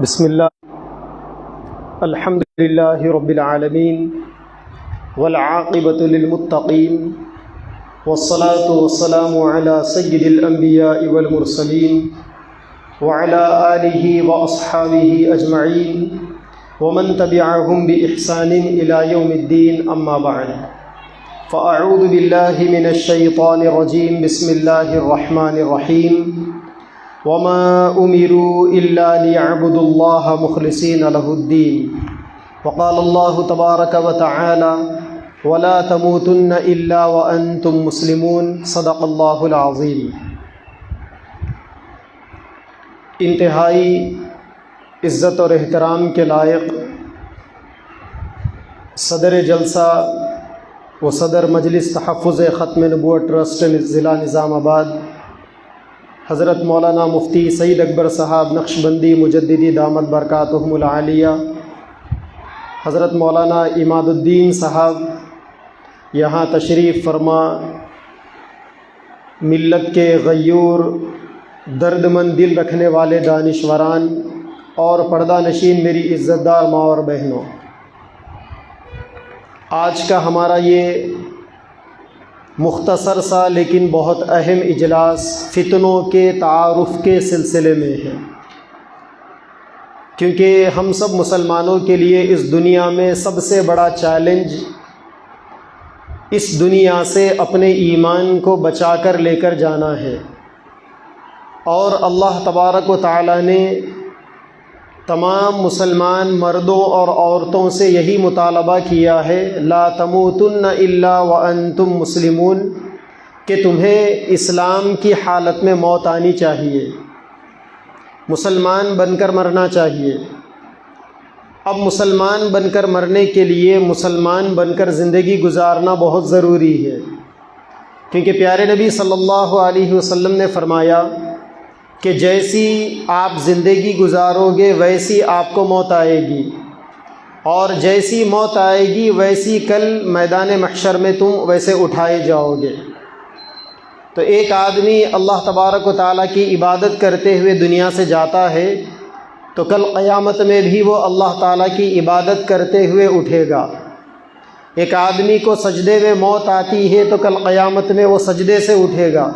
بسم اللہ الحمد للہ رب العالمین والعاقبۃ للمتقین والصلاة والسلام علی سید الانبیاء والمرسلین وعلی آلہ واصحابہ اجمعین ومن تبعہم بإحسان الی یوم الدین اما بعد فاعوذ باللہ من الشیطان الرجیم بسم اللہ الرحمن الرحیم وما امروا الا ليعبدوا الله مخلصين له الدين وقال الله تبارك وتعالى ولا تموتن الا وانتم مسلمون صدق الله العظیم۔ انتہائی عزت اور احترام کے لائق صدر جلسہ و صدر مجلس تحفظ ختم نبوت ٹرسٹ ضلع نظام آباد حضرت مولانا مفتی سعید اکبر صاحب نقشبندی مجددی دامت برکاتہم العالیہ، حضرت مولانا عماد الدین صاحب یہاں تشریف فرما، ملت کے غیور درد مند دل رکھنے والے دانشوران اور پردہ نشین میری عزت دار ماں اور بہنوں، آج کا ہمارا یہ مختصر سا لیکن بہت اہم اجلاس فتنوں کے تعارف کے سلسلے میں ہے، کیونکہ ہم سب مسلمانوں کے لیے اس دنیا میں سب سے بڑا چیلنج اس دنیا سے اپنے ایمان کو بچا کر لے کر جانا ہے، اور اللہ تبارک و تعالی نے تمام مسلمان مردوں اور عورتوں سے یہی مطالبہ کیا ہے، لا تموتن الا وانتم مسلمون، کہ تمہیں اسلام کی حالت میں موت آنی چاہیے، مسلمان بن کر مرنا چاہیے۔ اب مسلمان بن کر مرنے کے لیے مسلمان بن کر زندگی گزارنا بہت ضروری ہے، کیونکہ پیارے نبی صلی اللہ علیہ وسلم نے فرمایا کہ جیسی آپ زندگی گزارو گے ویسی آپ کو موت آئے گی، اور جیسی موت آئے گی ویسی کل میدان محشر میں تم ویسے اٹھائے جاؤ گے۔ تو ایک آدمی اللہ تبارک و تعالیٰ کی عبادت کرتے ہوئے دنیا سے جاتا ہے تو کل قیامت میں بھی وہ اللہ تعالیٰ کی عبادت کرتے ہوئے اٹھے گا۔ ایک آدمی کو سجدے میں موت آتی ہے تو کل قیامت میں وہ سجدے سے اٹھے گا۔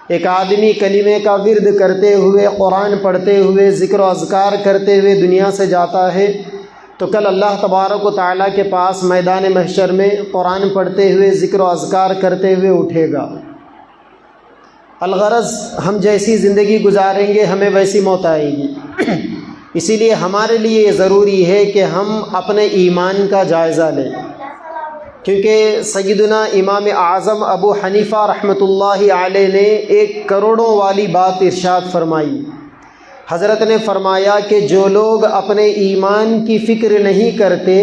ایک آدمی کلمے کا ورد کرتے ہوئے، قرآن پڑھتے ہوئے، ذکر و اذکار کرتے ہوئے دنیا سے جاتا ہے تو کل اللہ تبارک و تعالیٰ کے پاس میدان محشر میں قرآن پڑھتے ہوئے، ذکر و اذکار کرتے ہوئے اٹھے گا۔ الغرض ہم جیسی زندگی گزاریں گے ہمیں ویسی موت آئے گی، اسی لیے ہمارے لیے یہ ضروری ہے کہ ہم اپنے ایمان کا جائزہ لیں، کیونکہ سیدنا امام اعظم ابو حنیفہ رحمۃ اللہ علیہ نے ایک کروڑوں والی بات ارشاد فرمائی۔ حضرت نے فرمایا کہ جو لوگ اپنے ایمان کی فکر نہیں کرتے،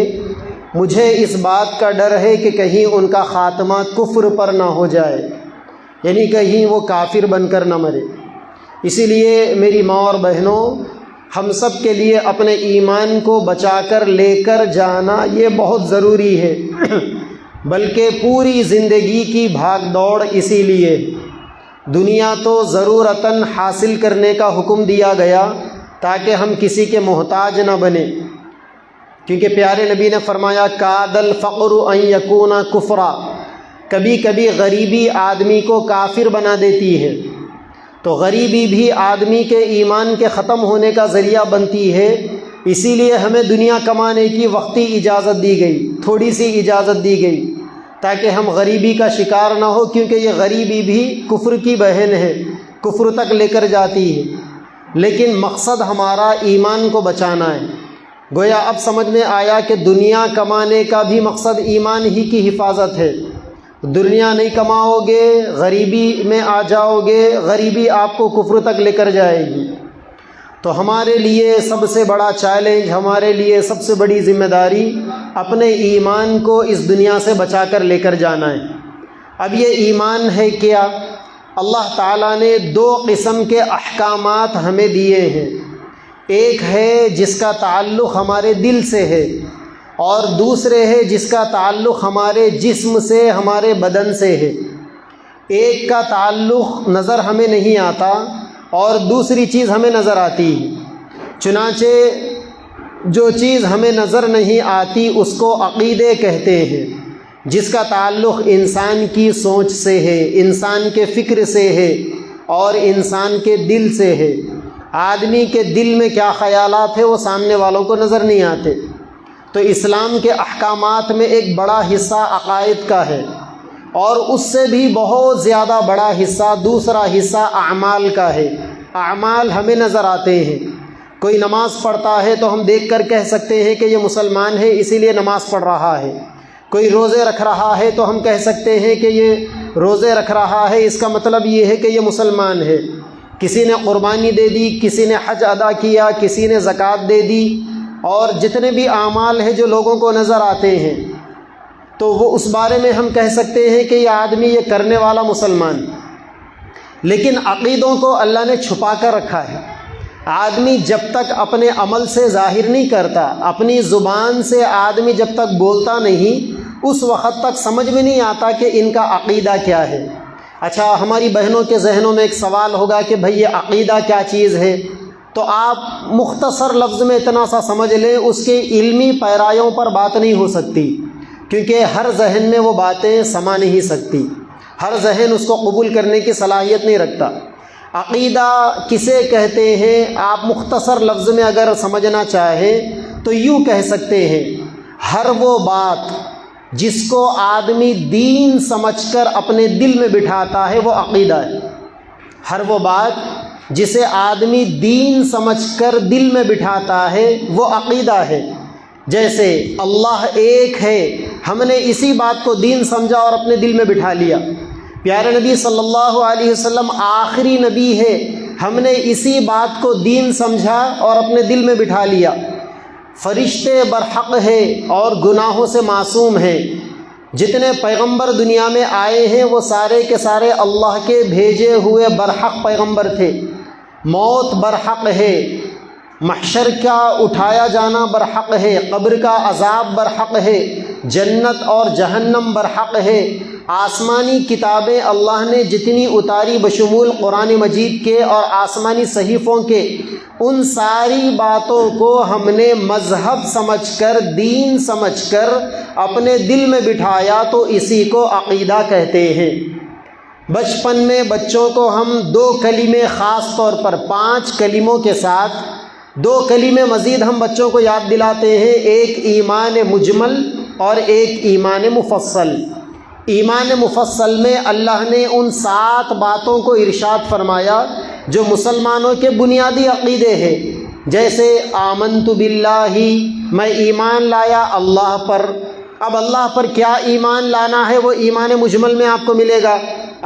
مجھے اس بات کا ڈر ہے کہ کہیں ان کا خاتمہ کفر پر نہ ہو جائے، یعنی کہیں وہ کافر بن کر نہ مرے۔ اسی لیے میری ماں اور بہنوں، ہم سب کے لیے اپنے ایمان کو بچا کر لے کر جانا یہ بہت ضروری ہے، بلکہ پوری زندگی کی بھاگ دوڑ اسی لیے۔ دنیا تو ضرورتاً حاصل کرنے کا حکم دیا گیا تاکہ ہم کسی کے محتاج نہ بنیں، کیونکہ پیارے نبی نے فرمایا کاد الفقر ان یکون کفرا، کبھی کبھی غریبی آدمی کو کافر بنا دیتی ہے، تو غریبی بھی آدمی کے ایمان کے ختم ہونے کا ذریعہ بنتی ہے۔ اسی لیے ہمیں دنیا کمانے کی وقتی اجازت دی گئی، تھوڑی سی اجازت دی گئی تاکہ ہم غریبی کا شکار نہ ہو، کیونکہ یہ غریبی بھی کفر کی بہن ہے، کفر تک لے کر جاتی ہے۔ لیکن مقصد ہمارا ایمان کو بچانا ہے۔ گویا اب سمجھ میں آیا کہ دنیا کمانے کا بھی مقصد ایمان ہی کی حفاظت ہے۔ دنیا نہیں کماؤ گے، غریبی میں آ جاؤ گے، غریبی آپ کو کفر تک لے کر جائے گی۔ تو ہمارے لیے سب سے بڑا چیلنج، ہمارے لیے سب سے بڑی ذمہ داری اپنے ایمان کو اس دنیا سے بچا کر لے کر جانا ہے۔ اب یہ ایمان ہے کیا؟ اللہ تعالیٰ نے دو قسم کے احکامات ہمیں دیے ہیں، ایک ہے جس کا تعلق ہمارے دل سے ہے، اور دوسرے ہے جس کا تعلق ہمارے جسم سے، ہمارے بدن سے ہے۔ ایک کا تعلق نظر ہمیں نہیں آتا اور دوسری چیز ہمیں نظر آتی ہے۔ چنانچہ جو چیز ہمیں نظر نہیں آتی اس کو عقیدے کہتے ہیں، جس کا تعلق انسان کی سوچ سے ہے، انسان کے فکر سے ہے اور انسان کے دل سے ہے۔ آدمی کے دل میں کیا خیالات ہیں وہ سامنے والوں کو نظر نہیں آتے۔ تو اسلام کے احکامات میں ایک بڑا حصہ عقائد کا ہے، اور اس سے بھی بہت زیادہ بڑا حصہ، دوسرا حصہ اعمال کا ہے۔ اعمال ہمیں نظر آتے ہیں۔ کوئی نماز پڑھتا ہے تو ہم دیکھ کر کہہ سکتے ہیں کہ یہ مسلمان ہے، اسی لیے نماز پڑھ رہا ہے۔ کوئی روزے رکھ رہا ہے تو ہم کہہ سکتے ہیں کہ یہ روزے رکھ رہا ہے، اس کا مطلب یہ ہے کہ یہ مسلمان ہے۔ کسی نے قربانی دے دی، کسی نے حج ادا کیا، کسی نے زکوٰۃ دے دی، اور جتنے بھی اعمال ہیں جو لوگوں کو نظر آتے ہیں، تو وہ اس بارے میں ہم کہہ سکتے ہیں کہ یہ آدمی یہ کرنے والا مسلمان۔ لیکن عقیدوں کو اللہ نے چھپا کر رکھا ہے۔ آدمی جب تک اپنے عمل سے ظاہر نہیں کرتا، اپنی زبان سے آدمی جب تک بولتا نہیں، اس وقت تک سمجھ میں نہیں آتا کہ ان کا عقیدہ کیا ہے۔ اچھا، ہماری بہنوں کے ذہنوں میں ایک سوال ہوگا کہ بھئی یہ عقیدہ کیا چیز ہے؟ تو آپ مختصر لفظ میں اتنا سا سمجھ لیں، اس کے علمی پیرایوں پر بات نہیں ہو سکتی، کیونکہ ہر ذہن میں وہ باتیں سما نہیں سکتی، ہر ذہن اس کو قبول کرنے کی صلاحیت نہیں رکھتا۔ عقیدہ کسے کہتے ہیں؟ آپ مختصر لفظ میں اگر سمجھنا چاہیں تو یوں کہہ سکتے ہیں، ہر وہ بات جس کو آدمی دین سمجھ کر اپنے دل میں بٹھاتا ہے وہ عقیدہ ہے۔ ہر وہ بات جسے آدمی دین سمجھ کر دل میں بٹھاتا ہے وہ عقیدہ ہے۔ جیسے اللہ ایک ہے، ہم نے اسی بات کو دین سمجھا اور اپنے دل میں بٹھا لیا۔ پیارے نبی صلی اللہ علیہ وسلم آخری نبی ہے، ہم نے اسی بات کو دین سمجھا اور اپنے دل میں بٹھا لیا۔ فرشتے برحق ہے اور گناہوں سے معصوم ہیں۔ جتنے پیغمبر دنیا میں آئے ہیں وہ سارے کے سارے اللہ کے بھیجے ہوئے برحق پیغمبر تھے۔ موت برحق ہے، محشر کا اٹھایا جانا برحق ہے، قبر کا عذاب برحق ہے، جنت اور جہنم برحق ہے۔ آسمانی کتابیں اللہ نے جتنی اتاری بشمول قرآن مجید کے اور آسمانی صحیفوں کے، ان ساری باتوں کو ہم نے مذہب سمجھ کر، دین سمجھ کر اپنے دل میں بٹھایا، تو اسی کو عقیدہ کہتے ہیں۔ بچپن میں بچوں کو ہم 2 کلمے، خاص طور پر 5 کلموں کے ساتھ 2 کلمے مزید ہم بچوں کو یاد دلاتے ہیں، ایک ایمان مجمل اور ایک ایمان مفصل۔ ایمان مفصل میں اللہ نے ان 7 باتوں کو ارشاد فرمایا جو مسلمانوں کے بنیادی عقیدے ہیں، جیسے آمنت باللہ، میں ایمان لایا اللہ پر۔ اب اللہ پر کیا ایمان لانا ہے وہ ایمان مجمل میں آپ کو ملے گا۔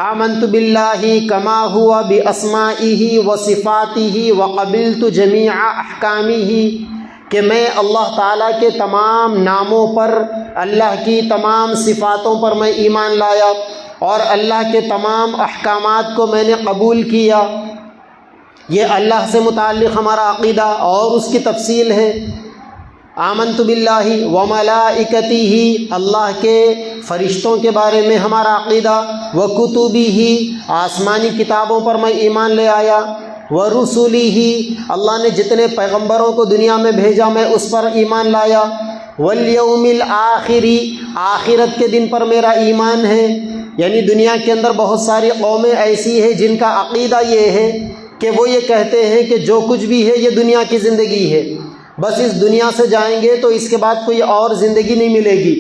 آمنت باللہ کما ہوا باسمائہ وصفاتہ وقبلت جمیع احکامہ، کہ میں اللہ تعالیٰ کے تمام ناموں پر، اللہ کی تمام صفاتوں پر میں ایمان لایا اور اللہ کے تمام احکامات کو میں نے قبول کیا۔ یہ اللہ سے متعلق ہمارا عقیدہ، اور اس کی تفصیل ہے۔ آمنت باللہ وملائکتہ، اللہ کے فرشتوں کے بارے میں ہمارا عقیدہ، وکتبہ، آسمانی کتابوں پر میں ایمان لے آیا، ورسلہ، اللہ نے جتنے پیغمبروں کو دنیا میں بھیجا میں اس پر ایمان لایا، والیوم الآخر، آخرت کے دن پر میرا ایمان ہے۔ یعنی دنیا کے اندر بہت ساری قومیں ایسی ہیں جن کا عقیدہ یہ ہے کہ وہ یہ کہتے ہیں کہ جو کچھ بھی ہے یہ دنیا کی زندگی ہے، بس اس دنیا سے جائیں گے تو اس کے بعد کوئی اور زندگی نہیں ملے گی۔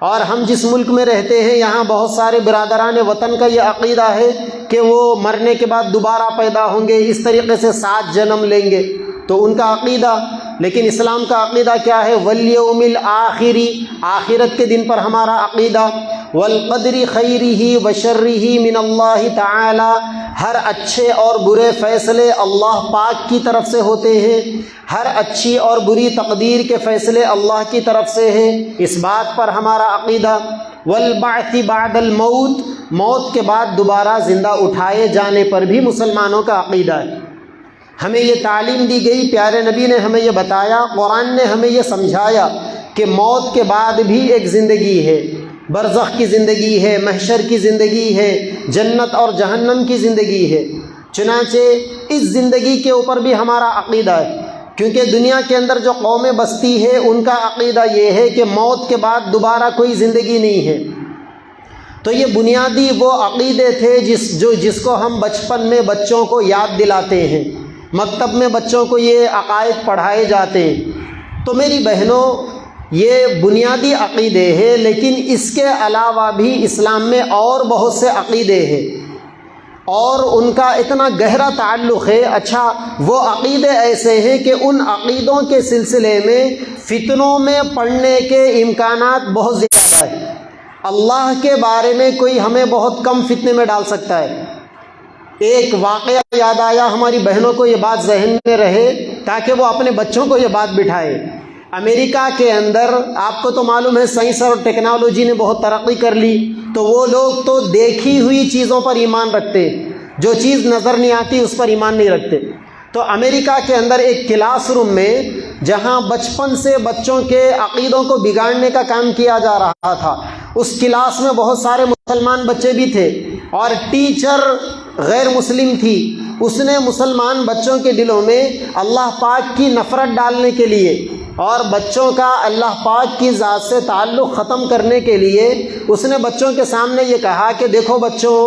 اور ہم جس ملک میں رہتے ہیں یہاں بہت سارے برادران وطن کا یہ عقیدہ ہے کہ وہ مرنے کے بعد دوبارہ پیدا ہوں گے، اس طریقے سے 7 جنم لیں گے، تو ان کا عقیدہ۔ لیکن اسلام کا عقیدہ کیا ہے؟ والیوم الآخر، آخرت کے دن پر ہمارا عقیدہ، والقدر خیرہ وشرہ من اللہ تعالی، ہر اچھے اور برے فیصلے اللہ پاک کی طرف سے ہوتے ہیں، ہر اچھی اور بری تقدیر کے فیصلے اللہ کی طرف سے ہیں، اس بات پر ہمارا عقیدہ۔ والبعث بعد الموت، موت کے بعد دوبارہ زندہ اٹھائے جانے پر بھی مسلمانوں کا عقیدہ ہے۔ ہمیں یہ تعلیم دی گئی، پیارے نبی نے ہمیں یہ بتایا، قرآن نے ہمیں یہ سمجھایا کہ موت کے بعد بھی ایک زندگی ہے، برزخ کی زندگی ہے، محشر کی زندگی ہے، جنت اور جہنم کی زندگی ہے۔ چنانچہ اس زندگی کے اوپر بھی ہمارا عقیدہ ہے۔ کیونکہ دنیا کے اندر جو قومیں بستی ہے ان کا عقیدہ یہ ہے کہ موت کے بعد دوبارہ کوئی زندگی نہیں ہے۔ تو یہ بنیادی وہ عقیدے تھے جس کو ہم بچپن میں بچوں کو یاد دلاتے ہیں، مکتب میں بچوں کو یہ عقائد پڑھائے جاتے ہیں۔ تو میری بہنوں، یہ بنیادی عقیدے ہیں، لیکن اس کے علاوہ بھی اسلام میں اور بہت سے عقیدے ہیں اور ان کا اتنا گہرا تعلق ہے۔ اچھا، وہ عقیدے ایسے ہیں کہ ان عقیدوں کے سلسلے میں فتنوں میں پڑنے کے امکانات بہت زیادہ ہیں۔ اللہ کے بارے میں کوئی ہمیں بہت کم فتنے میں ڈال سکتا ہے۔ ایک واقعہ یاد آیا، ہماری بہنوں کو یہ بات ذہن میں رہے تاکہ وہ اپنے بچوں کو یہ بات بٹھائے۔ امریکہ کے اندر آپ کو تو معلوم ہے سائنس اور ٹیکنالوجی نے بہت ترقی کر لی، تو وہ لوگ تو دیکھی ہوئی چیزوں پر ایمان رکھتے، جو چیز نظر نہیں آتی اس پر ایمان نہیں رکھتے۔ تو امریکہ کے اندر ایک کلاس روم میں جہاں بچپن سے بچوں کے عقیدوں کو بگاڑنے کا کام کیا جا رہا تھا، اس کلاس میں بہت سارے مسلمان بچے بھی تھے اور ٹیچر غیر مسلم تھی۔ اس نے مسلمان بچوں کے دلوں میں اللہ پاک کی نفرت ڈالنے کے لیے اور بچوں کا اللہ پاک کی ذات سے تعلق ختم کرنے کے لیے اس نے بچوں کے سامنے یہ کہا کہ دیکھو بچوں،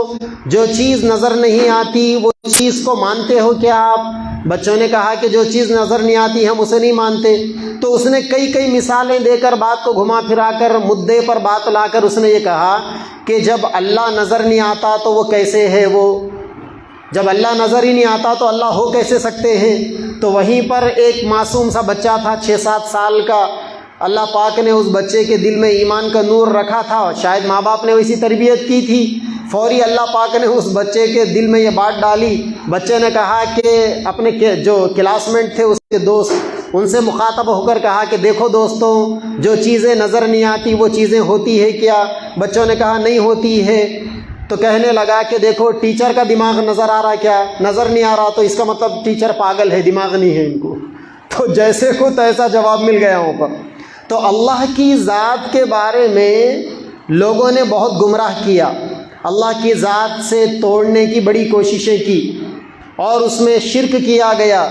جو چیز نظر نہیں آتی وہ چیز کو مانتے ہو کیا آپ؟ بچوں نے کہا کہ جو چیز نظر نہیں آتی ہم اسے نہیں مانتے۔ تو اس نے کئی مثالیں دے کر بات کو گھما پھرا کر مدعے پر بات لا کر اس نے یہ کہا کہ جب اللہ نظر نہیں آتا تو وہ کیسے ہے؟ وہ جب اللہ نظر ہی نہیں آتا تو اللہ ہو کیسے سکتے ہیں؟ تو وہیں پر ایک معصوم سا بچہ تھا 6-7 سال کا، اللہ پاک نے اس بچے کے دل میں ایمان کا نور رکھا تھا، شاید ماں باپ نے ویسی تربیت کی تھی، فوری اللہ پاک نے اس بچے کے دل میں یہ بات ڈالی۔ بچے نے کہا کہ اپنے جو کلاس میٹ تھے اس کے دوست، ان سے مخاطب ہو کر کہا کہ دیکھو دوستوں، جو چیزیں نظر نہیں آتی وہ چیزیں ہوتی ہے کیا؟ بچوں نے کہا نہیں ہوتی ہے۔ تو کہنے لگا کہ دیکھو ٹیچر کا دماغ نظر آ رہا کیا؟ نظر نہیں آ رہا، تو اس کا مطلب ٹیچر پاگل ہے، دماغ نہیں ہے ان کو۔ تو جیسے کو تیسا جواب مل گیا وہاں پر۔ تو اللہ کی ذات کے بارے میں لوگوں نے بہت گمراہ کیا، اللہ کی ذات سے توڑنے کی بڑی کوششیں کی اور اس میں شرک کیا گیا۔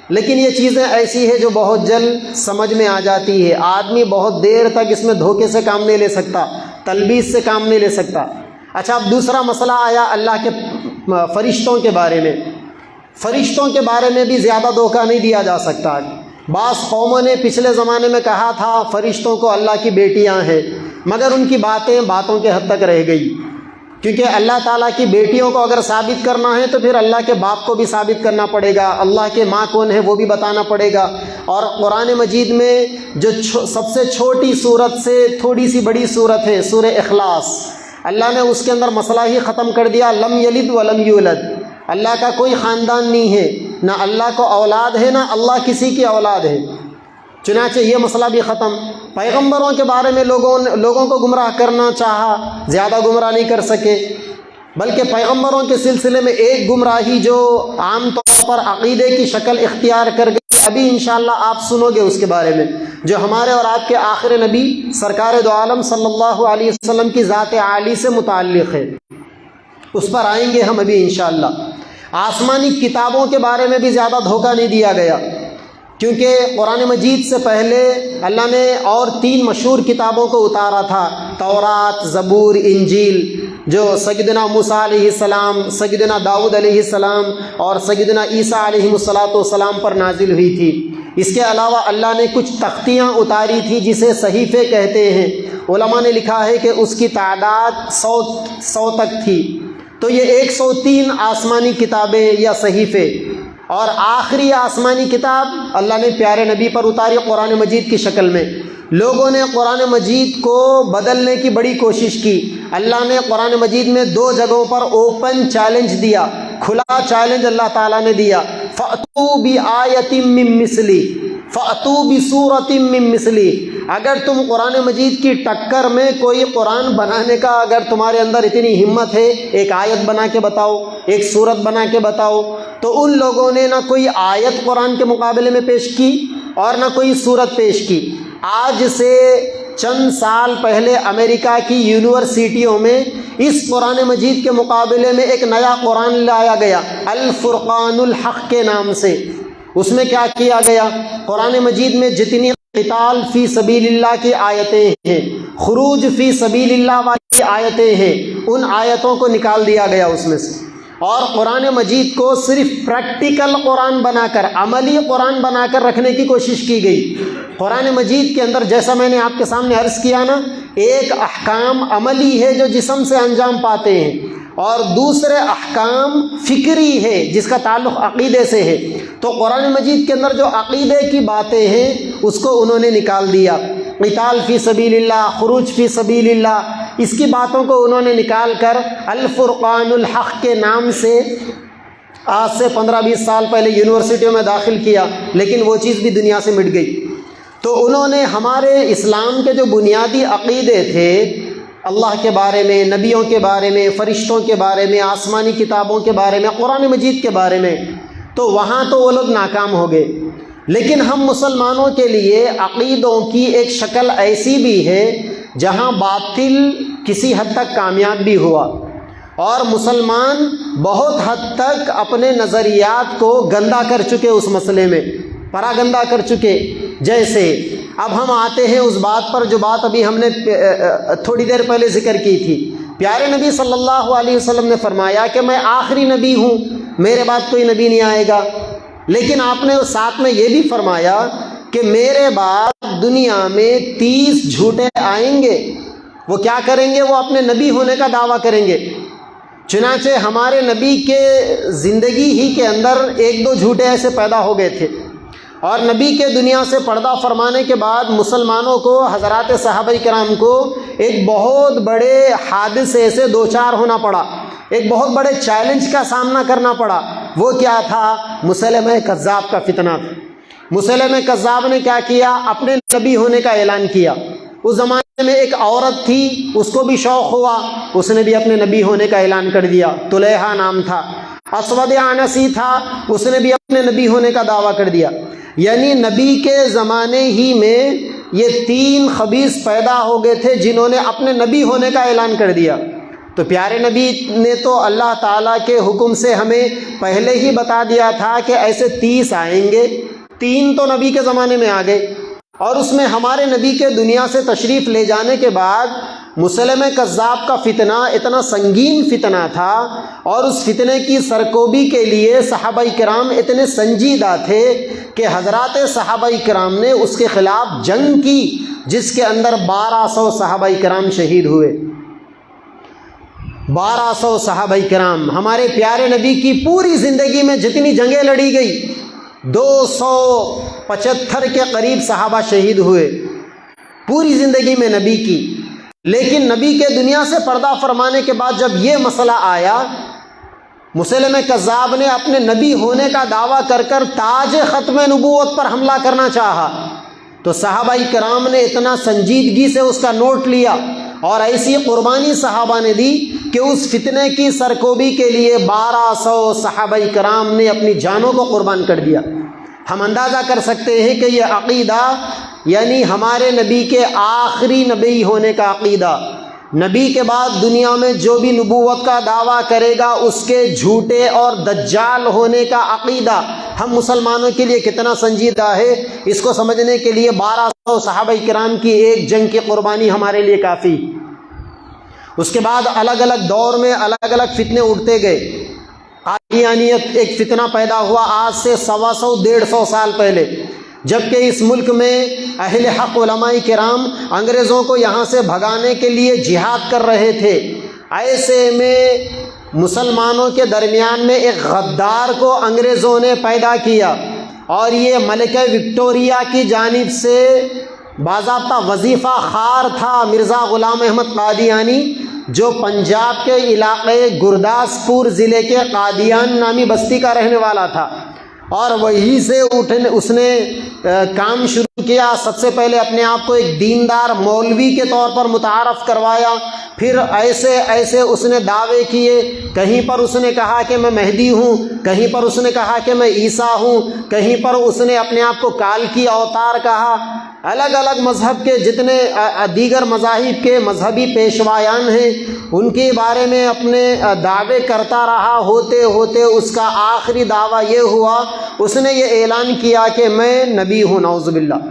لیکن یہ چیزیں ایسی ہیں جو بہت جلد سمجھ میں آ جاتی ہے، آدمی بہت دیر تک اس میں دھوکے سے کام نہیں لے سکتا، تلبیس سے کام نہیں لے سکتا۔ اچھا، اب دوسرا مسئلہ آیا اللہ کے فرشتوں کے بارے میں۔ فرشتوں کے بارے میں بھی زیادہ دھوکہ نہیں دیا جا سکتا۔ بعض قوموں نے پچھلے زمانے میں کہا تھا فرشتوں کو اللہ کی بیٹیاں ہیں، مگر ان کی باتوں کے حد تک رہ گئی، کیونکہ اللہ تعالیٰ کی بیٹیوں کو اگر ثابت کرنا ہے تو پھر اللہ کے باپ کو بھی ثابت کرنا پڑے گا، اللہ کے ماں کون ہے وہ بھی بتانا پڑے گا۔ اور قرآن مجید میں جو سب سے چھوٹی صورت سے تھوڑی سی بڑی صورت ہے سورہ اخلاص، اللہ نے اس کے اندر مسئلہ ہی ختم کر دیا، لم یلد ولم یولد، اللہ کا کوئی خاندان نہیں ہے، نہ اللہ کو اولاد ہے، نہ اللہ کسی کی اولاد ہے۔ چنانچہ یہ مسئلہ بھی ختم۔ پیغمبروں کے بارے میں لوگوں کو گمراہ کرنا چاہا، زیادہ گمراہ نہیں کر سکے، بلکہ پیغمبروں کے سلسلے میں ایک گمراہی جو عام طور پر عقیدے کی شکل اختیار کر گئی، ابھی انشاءاللہ آپ سنو گے اس کے بارے میں، جو ہمارے اور آپ کے آخر نبی سرکار دو عالم صلی اللہ علیہ وسلم کی ذات عالی سے متعلق ہے، اس پر آئیں گے ہم ابھی انشاءاللہ۔ آسمانی کتابوں کے بارے میں بھی زیادہ دھوکہ نہیں دیا گیا، کیونکہ قرآن مجید سے پہلے اللہ نے اور 3 مشہور کتابوں کو اتارا تھا، تورات، زبور، انجیل، جو سیدنا موسیٰ علیہ السلام، سیدنا داؤد علیہ السلام اور سیدنا عیسیٰ علیہ السلام پر نازل ہوئی تھی۔ اس کے علاوہ اللہ نے کچھ تختیاں اتاری تھی جسے صحیفے کہتے ہیں، علماء نے لکھا ہے کہ اس کی تعداد 100 تک تھی۔ تو یہ 103 آسمانی کتابیں یا صحیفے، اور آخری آسمانی کتاب اللہ نے پیارے نبی پر اتاری قرآن مجید کی شکل میں۔ لوگوں نے قرآن مجید کو بدلنے کی بڑی کوشش کی۔ اللہ نے قرآن مجید میں 2 جگہوں پر اوپن چیلنج دیا، کھلا چیلنج اللہ تعالیٰ نے دیا، فَأْتُوا بِآیَةٍ مِّن مِّثْلِهِ فَأْتُوا بِسُورَةٍ مِّن مِّثْلِهِ۔ اگر تم قرآن مجید کی ٹکر میں کوئی قرآن بنانے کا اگر تمہارے اندر اتنی ہمت ہے، ایک آیت بنا کے بتاؤ، ایک سورت بنا کے بتاؤ۔ تو ان لوگوں نے نہ کوئی آیت قرآن کے مقابلے میں پیش کی اور نہ کوئی سورت پیش کی۔ آج سے چند سال پہلے امریکہ کی یونیورسٹیوں میں اس قرآن مجید کے مقابلے میں ایک نیا قرآن لایا گیا، الفرقان الحق کے نام سے۔ اس میں کیا کیا گیا؟ قرآن مجید میں جتنی قتال فی سبیل اللہ کی آیتیں ہیں، خروج فی سبیل اللہ والی آیتیں ہیں، ان آیتوں کو نکال دیا گیا اس میں سے، اور قرآن مجید کو صرف پریکٹیکل قرآن بنا کر، عملی قرآن بنا کر رکھنے کی کوشش کی گئی۔ قرآن مجید کے اندر جیسا میں نے آپ کے سامنے عرض کیا نا، ایک احکام عملی ہے جو جسم سے انجام پاتے ہیں، اور دوسرے احکام فکری ہے جس کا تعلق عقیدے سے ہے۔ تو قرآن مجید کے اندر جو عقیدے کی باتیں ہیں اس کو انہوں نے نکال دیا، قتال فی سبیل اللہ، خروج فی سبیل اللہ، اس کی باتوں کو انہوں نے نکال کر الفرقان الحق کے نام سے آج سے 15-20 سال پہلے یونیورسٹیوں میں داخل کیا، لیکن وہ چیز بھی دنیا سے مٹ گئی۔ تو انہوں نے ہمارے اسلام کے جو بنیادی عقیدے تھے، اللہ کے بارے میں، نبیوں کے بارے میں، فرشتوں کے بارے میں، آسمانی کتابوں کے بارے میں، قرآن مجید کے بارے میں، تو وہاں تو وہ لوگ ناکام ہو گئے۔ لیکن ہم مسلمانوں کے لیے عقیدوں کی ایک شکل ایسی بھی ہے جہاں باطل کسی حد تک کامیاب بھی ہوا، اور مسلمان بہت حد تک اپنے نظریات کو گندا کر چکے، اس مسئلے میں پراگندہ کر چکے۔ جیسے اب ہم آتے ہیں اس بات پر جو بات ابھی ہم نے تھوڑی دیر پہلے ذکر کی تھی۔ پیارے نبی صلی اللہ علیہ وسلم نے فرمایا کہ میں آخری نبی ہوں، میرے بعد کوئی نبی نہیں آئے گا، لیکن آپ نے ساتھ میں یہ بھی فرمایا کہ میرے بعد دنیا میں 30 جھوٹے آئیں گے۔ وہ کیا کریں گے؟ وہ اپنے نبی ہونے کا دعویٰ کریں گے۔ چنانچہ ہمارے نبی کے زندگی ہی کے اندر 1-2 جھوٹے ایسے پیدا ہو گئے تھے، اور نبی کے دنیا سے پردہ فرمانے کے بعد مسلمانوں کو، حضرات صحابہ کرام کو ایک بہت بڑے حادثے سے دوچار ہونا پڑا، ایک بہت بڑے چیلنج کا سامنا کرنا پڑا۔ وہ کیا تھا؟ مسلمہ کذاب کا فتنہ تھا۔ مسلمہ کذاب نے کیا کیا؟ اپنے نبی ہونے کا اعلان کیا۔ اس زمانے میں ایک عورت تھی، اس کو بھی شوق ہوا، اس نے بھی اپنے نبی ہونے کا اعلان کر دیا، طلیحہ نام تھا۔ اسود عنسی تھا، اس نے بھی اپنے نبی ہونے کا دعویٰ کر دیا۔ یعنی نبی کے زمانے ہی میں یہ 3 خبیث پیدا ہو گئے تھے جنہوں نے اپنے نبی ہونے کا اعلان کر دیا۔ تو پیارے نبی نے تو اللہ تعالیٰ کے حکم سے ہمیں پہلے ہی بتا دیا تھا کہ ایسے 30 آئیں گے۔ 3 تو نبی کے زمانے میں آ گئے، اور اس میں ہمارے نبی کے دنیا سے تشریف لے جانے کے بعد مسلمہ کذاب کا فتنہ اتنا سنگین فتنہ تھا، اور اس فتنے کی سرکوبی کے لیے صحابہ کرام اتنے سنجیدہ تھے کہ حضرات صحابہ کرام نے اس کے خلاف جنگ کی، جس کے اندر 1200 صحابہ کرام شہید ہوئے۔ 1200 صحابہ کرام، ہمارے پیارے نبی کی پوری زندگی میں جتنی جنگیں لڑی گئی 275 کے قریب صحابہ شہید ہوئے پوری زندگی میں نبی کی۔ لیکن نبی کے دنیا سے پردہ فرمانے کے بعد جب یہ مسئلہ آیا، مسلمہ کذاب نے اپنے نبی ہونے کا دعویٰ کر کر تاج ختم نبوت پر حملہ کرنا چاہا، تو صحابہ کرام نے اتنا سنجیدگی سے اس کا نوٹ لیا، اور ایسی قربانی صحابہ نے دی کہ اس فتنے کی سرکوبی کے لیے 1200 صحابہ کرام نے اپنی جانوں کو قربان کر دیا۔ ہم اندازہ کر سکتے ہیں کہ یہ عقیدہ، یعنی ہمارے نبی کے آخری نبی ہونے کا عقیدہ، نبی کے بعد دنیا میں جو بھی نبوت کا دعویٰ کرے گا اس کے جھوٹے اور دجال ہونے کا عقیدہ ہم مسلمانوں کے لیے کتنا سنجیدہ ہے، اس کو سمجھنے کے لیے 1200 صحابہ کرام کی ایک جنگ کی قربانی ہمارے لیے کافی۔ اس کے بعد الگ الگ دور میں الگ الگ فتنے اٹھتے گئے۔ قادیانیت ایک فتنہ پیدا ہوا آج سے 125 سال پہلے، جبکہ اس ملک میں اہل حق علماء کرام انگریزوں کو یہاں سے بھگانے کے لیے جہاد کر رہے تھے۔ ایسے میں مسلمانوں کے درمیان میں ایک غدار کو انگریزوں نے پیدا کیا، اور یہ ملکہ وکٹوریہ کی جانب سے باضابطہ وظیفہ خار تھا مرزا غلام احمد قادیانی، جو پنجاب کے علاقے گرداسپور ضلع کے قادیان نامی بستی کا رہنے والا تھا، اور وہیں سے اس نے کام شروع کیا۔ سب سے پہلے اپنے آپ کو ایک دیندار مولوی کے طور پر متعارف کروایا، پھر ایسے ایسے اس نے دعوے کیے۔ کہیں پر اس نے کہا کہ میں مہدی ہوں، کہیں پر اس نے کہا کہ میں عیسیٰ ہوں، کہیں پر اس نے اپنے آپ کو کال کی اوتار کہا۔ الگ الگ مذہب کے جتنے دیگر مذاہب کے مذہبی پیشوایان ہیں ان کے بارے میں اپنے دعوے کرتا رہا، ہوتے ہوتے اس کا آخری دعویٰ یہ ہوا، اس نے یہ اعلان کیا کہ میں نبی ہوں، نعوذ باللہ۔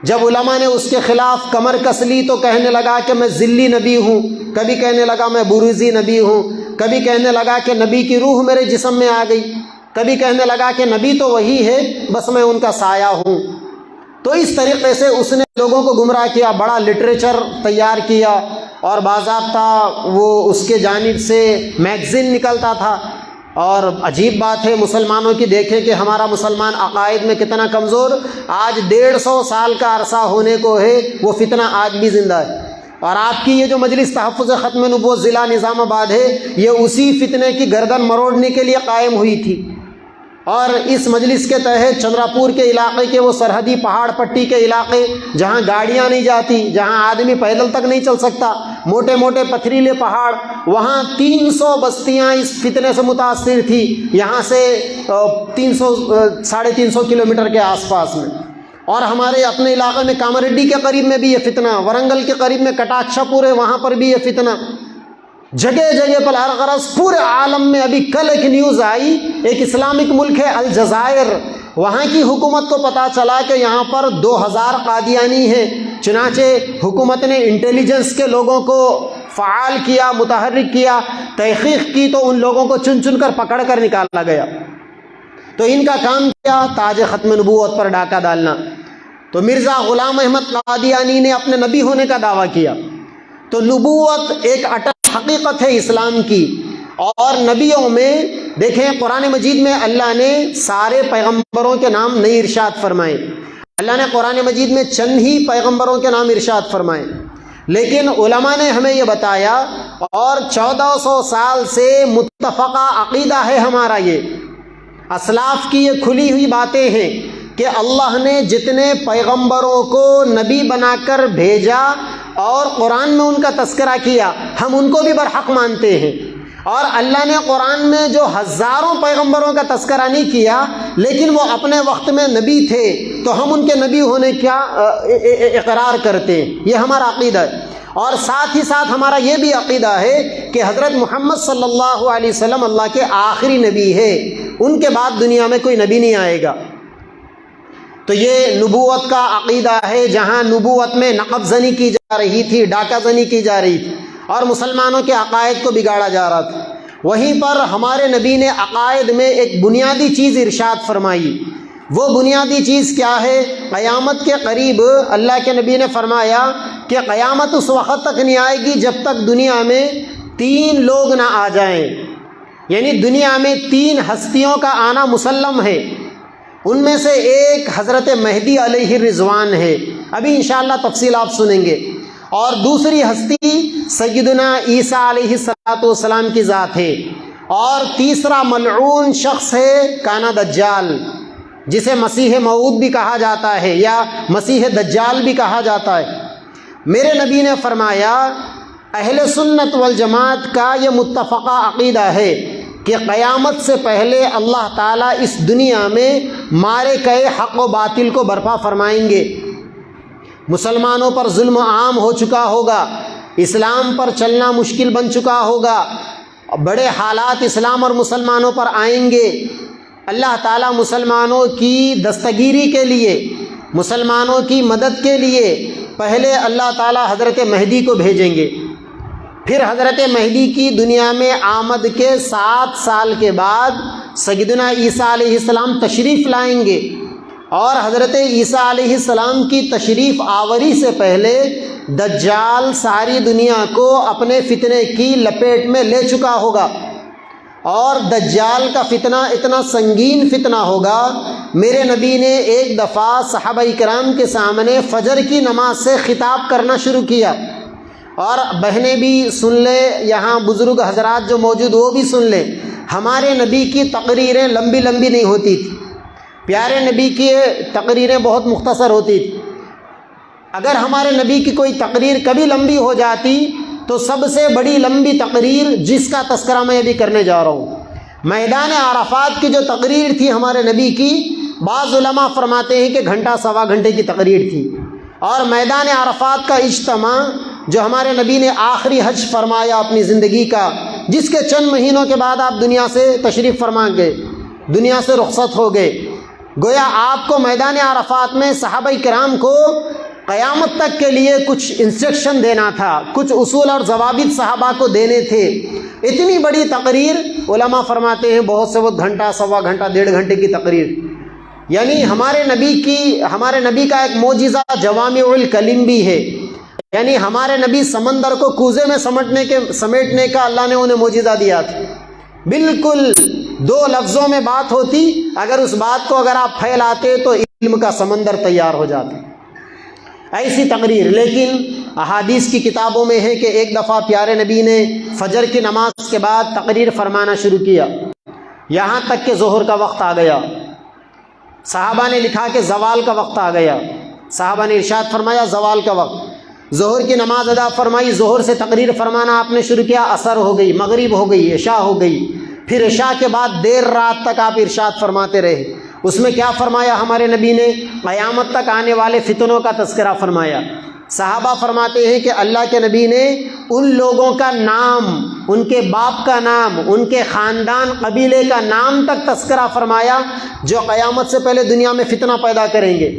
جب علماء نے اس کے خلاف کمر کس لی تو کہنے لگا کہ میں ذلی نبی ہوں، کبھی کہنے لگا میں بروزی نبی ہوں، کبھی کہنے لگا کہ نبی کی روح میرے جسم میں آ گئی، کبھی کہنے لگا کہ نبی تو وہی ہے بس میں ان کا سایہ ہوں۔ تو اس طریقے سے اس نے لوگوں کو گمراہ کیا، بڑا لٹریچر تیار کیا، اور باضابطہ وہ اس کے جانب سے میگزین نکلتا تھا۔ اور عجیب بات ہے مسلمانوں کی، دیکھیں کہ ہمارا مسلمان عقائد میں کتنا کمزور، آج 150 سال کا عرصہ ہونے کو ہے، وہ فتنہ آج بھی زندہ ہے۔ اور آپ کی یہ جو مجلس تحفظ ختم نبوت ضلع نظام آباد ہے، یہ اسی فتنے کی گردن مروڑنے کے لیے قائم ہوئی تھی۔ اور اس مجلس کے تحت چندراپور کے علاقے کے وہ سرحدی پہاڑ پٹی کے علاقے جہاں گاڑیاں نہیں جاتی، جہاں آدمی پیدل تک نہیں چل سکتا، موٹے موٹے پتھریلے پہاڑ، وہاں 300 بستیاں اس فتنے سے متاثر تھی، یہاں سے 300-350 کلومیٹر کے آس پاس میں۔ اور ہمارے اپنے علاقے میں کامریڈی کے قریب میں بھی یہ فتنہ، ورنگل کے قریب میں کٹاکشا پورے، وہاں پر بھی یہ فتنہ، جگہ جگہ پر ہر غرض پورے عالم میں۔ ابھی کل ایک نیوز آئی، ایک اسلامک ملک ہے الجزائر، وہاں کی حکومت کو پتہ چلا کہ یہاں پر 2000 قادیانی ہیں، چنانچہ حکومت نے انٹیلیجنس کے لوگوں کو فعال کیا، متحرک کیا، تحقیق کی، تو ان لوگوں کو چن چن کر پکڑ کر نکالا گیا۔ تو ان کا کام کیا؟ تاج ختم نبوت پر ڈاکہ ڈالنا۔ تو مرزا غلام احمد قادیانی نے اپنے نبی ہونے کا دعویٰ کیا۔ تو نبوت ایک اٹل حقیقت ہے اسلام کی، اور نبیوں میں دیکھیں قرآن مجید میں اللہ نے سارے پیغمبروں کے نام نہیں ارشاد فرمائے، اللہ نے قرآن مجید میں چند ہی پیغمبروں کے نام ارشاد فرمائے، لیکن علماء نے ہمیں یہ بتایا، اور 1400 سال سے متفقہ عقیدہ ہے ہمارا، یہ اسلاف کی یہ کھلی ہوئی باتیں ہیں کہ اللہ نے جتنے پیغمبروں کو نبی بنا کر بھیجا اور قرآن میں ان کا تذکرہ کیا، ہم ان کو بھی برحق مانتے ہیں۔ اور اللہ نے قرآن میں جو ہزاروں پیغمبروں کا تذکرہ نہیں کیا، لیکن وہ اپنے وقت میں نبی تھے، تو ہم ان کے نبی ہونے کا اقرار کرتے ہیں، یہ ہمارا عقیدہ ہے۔ اور ساتھ ہی ساتھ ہمارا یہ بھی عقیدہ ہے کہ حضرت محمد صلی اللہ علیہ وسلم اللہ کے آخری نبی ہے، ان کے بعد دنیا میں کوئی نبی نہیں آئے گا۔ تو یہ نبوت کا عقیدہ ہے، جہاں نبوت میں نقب زنی کی جا رہی تھی، ڈاکہ زنی کی جا رہی تھی، اور مسلمانوں کے عقائد کو بگاڑا جا رہا تھا، وہیں پر ہمارے نبی نے عقائد میں ایک بنیادی چیز ارشاد فرمائی۔ وہ بنیادی چیز کیا ہے؟ قیامت کے قریب اللہ کے نبی نے فرمایا کہ قیامت اس وقت تک نہیں آئے گی جب تک دنیا میں 3 لوگ نہ آ جائیں، یعنی دنیا میں 3 ہستیوں کا آنا مسلم ہے۔ ان میں سے ایک حضرت مہدی علیہ الرضوان ہے، ابھی انشاءاللہ تفصیل آپ سنیں گے، اور دوسری ہستی سیدنا عیسیٰ علیہ السلام کی ذات ہے، اور تیسرا ملعون شخص ہے کانا دجال، جسے مسیح موعود بھی کہا جاتا ہے یا مسیح دجال بھی کہا جاتا ہے۔ میرے نبی نے فرمایا اہل سنت والجماعت کا یہ متفقہ عقیدہ ہے کہ قیامت سے پہلے اللہ تعالیٰ اس دنیا میں مارے گئے حق و باطل کو برپا فرمائیں گے، مسلمانوں پر ظلم عام ہو چکا ہوگا، اسلام پر چلنا مشکل بن چکا ہوگا، بڑے حالات اسلام اور مسلمانوں پر آئیں گے۔ اللہ تعالیٰ مسلمانوں کی دستگیری کے لیے، مسلمانوں کی مدد کے لیے پہلے اللہ تعالیٰ حضرت مہدی کو بھیجیں گے، پھر حضرت مہدی کی دنیا میں آمد کے 7 سال کے بعد سیدنا عیسیٰ علیہ السلام تشریف لائیں گے، اور حضرت عیسیٰ علیہ السلام کی تشریف آوری سے پہلے دجال ساری دنیا کو اپنے فتنے کی لپیٹ میں لے چکا ہوگا، اور دجال کا فتنہ اتنا سنگین فتنہ ہوگا۔ میرے نبی نے ایک دفعہ صحابہ کرام کے سامنے فجر کی نماز سے خطاب کرنا شروع کیا، اور بہنیں بھی سن لیں، یہاں بزرگ حضرات جو موجود وہ بھی سن لیں، ہمارے نبی کی تقریریں لمبی لمبی نہیں ہوتی تھی، پیارے نبی کی تقریریں بہت مختصر ہوتی تھی۔ اگر ہمارے نبی کی کوئی تقریر کبھی لمبی ہو جاتی تو سب سے بڑی لمبی تقریر جس کا تذکرہ میں ابھی کرنے جا رہا ہوں، میدان عرفات کی جو تقریر تھی ہمارے نبی کی، بعض علماء فرماتے ہیں کہ 1.25 گھنٹے کی تقریر تھی، اور میدان عرفات کا اجتماع جو ہمارے نبی نے آخری حج فرمایا اپنی زندگی کا، جس کے چند مہینوں کے بعد آپ دنیا سے تشریف فرما گئے، دنیا سے رخصت ہو گئے، گویا آپ کو میدان عرفات میں صحابہ کرام کو قیامت تک کے لیے کچھ انسٹرکشن دینا تھا، کچھ اصول اور ضوابط صحابہ کو دینے تھے۔ اتنی بڑی تقریر، علماء فرماتے ہیں بہت سے وقت گھنٹہ، سوا گھنٹہ، 1.5 گھنٹے کی تقریر، یعنی ہمارے نبی کا ایک معجزہ جوامع الکلم بھی ہے، یعنی ہمارے نبی سمندر کو کوزے میں سمیٹنے کا اللہ نے انہیں معجزہ دیا تھا۔ بالکل 2 لفظوں میں بات ہوتی، اگر اس بات کو اگر آپ پھیلاتے تو علم کا سمندر تیار ہو جاتا، ایسی تقریر۔ لیکن احادیث کی کتابوں میں ہے کہ ایک دفعہ پیارے نبی نے فجر کی نماز کے بعد تقریر فرمانا شروع کیا، یہاں تک کہ ظہر کا وقت آ گیا۔ صحابہ نے لکھا کہ زوال کا وقت آ گیا، صحابہ نے ارشاد فرمایا زوال کا وقت، ظہر کی نماز ادا فرمائی، ظہر سے تقریر فرمانا آپ نے شروع کیا، عصر ہو گئی، مغرب ہو گئی، عشاء ہو گئی، پھر عشاء کے بعد دیر رات تک آپ ارشاد فرماتے رہے۔ اس میں کیا فرمایا ہمارے نبی نے؟ قیامت تک آنے والے فتنوں کا تذکرہ فرمایا۔ صحابہ فرماتے ہیں کہ اللہ کے نبی نے ان لوگوں کا نام، ان کے باپ کا نام، ان کے خاندان قبیلے کا نام تک تذکرہ فرمایا جو قیامت سے پہلے دنیا میں فتنہ پیدا کریں گے۔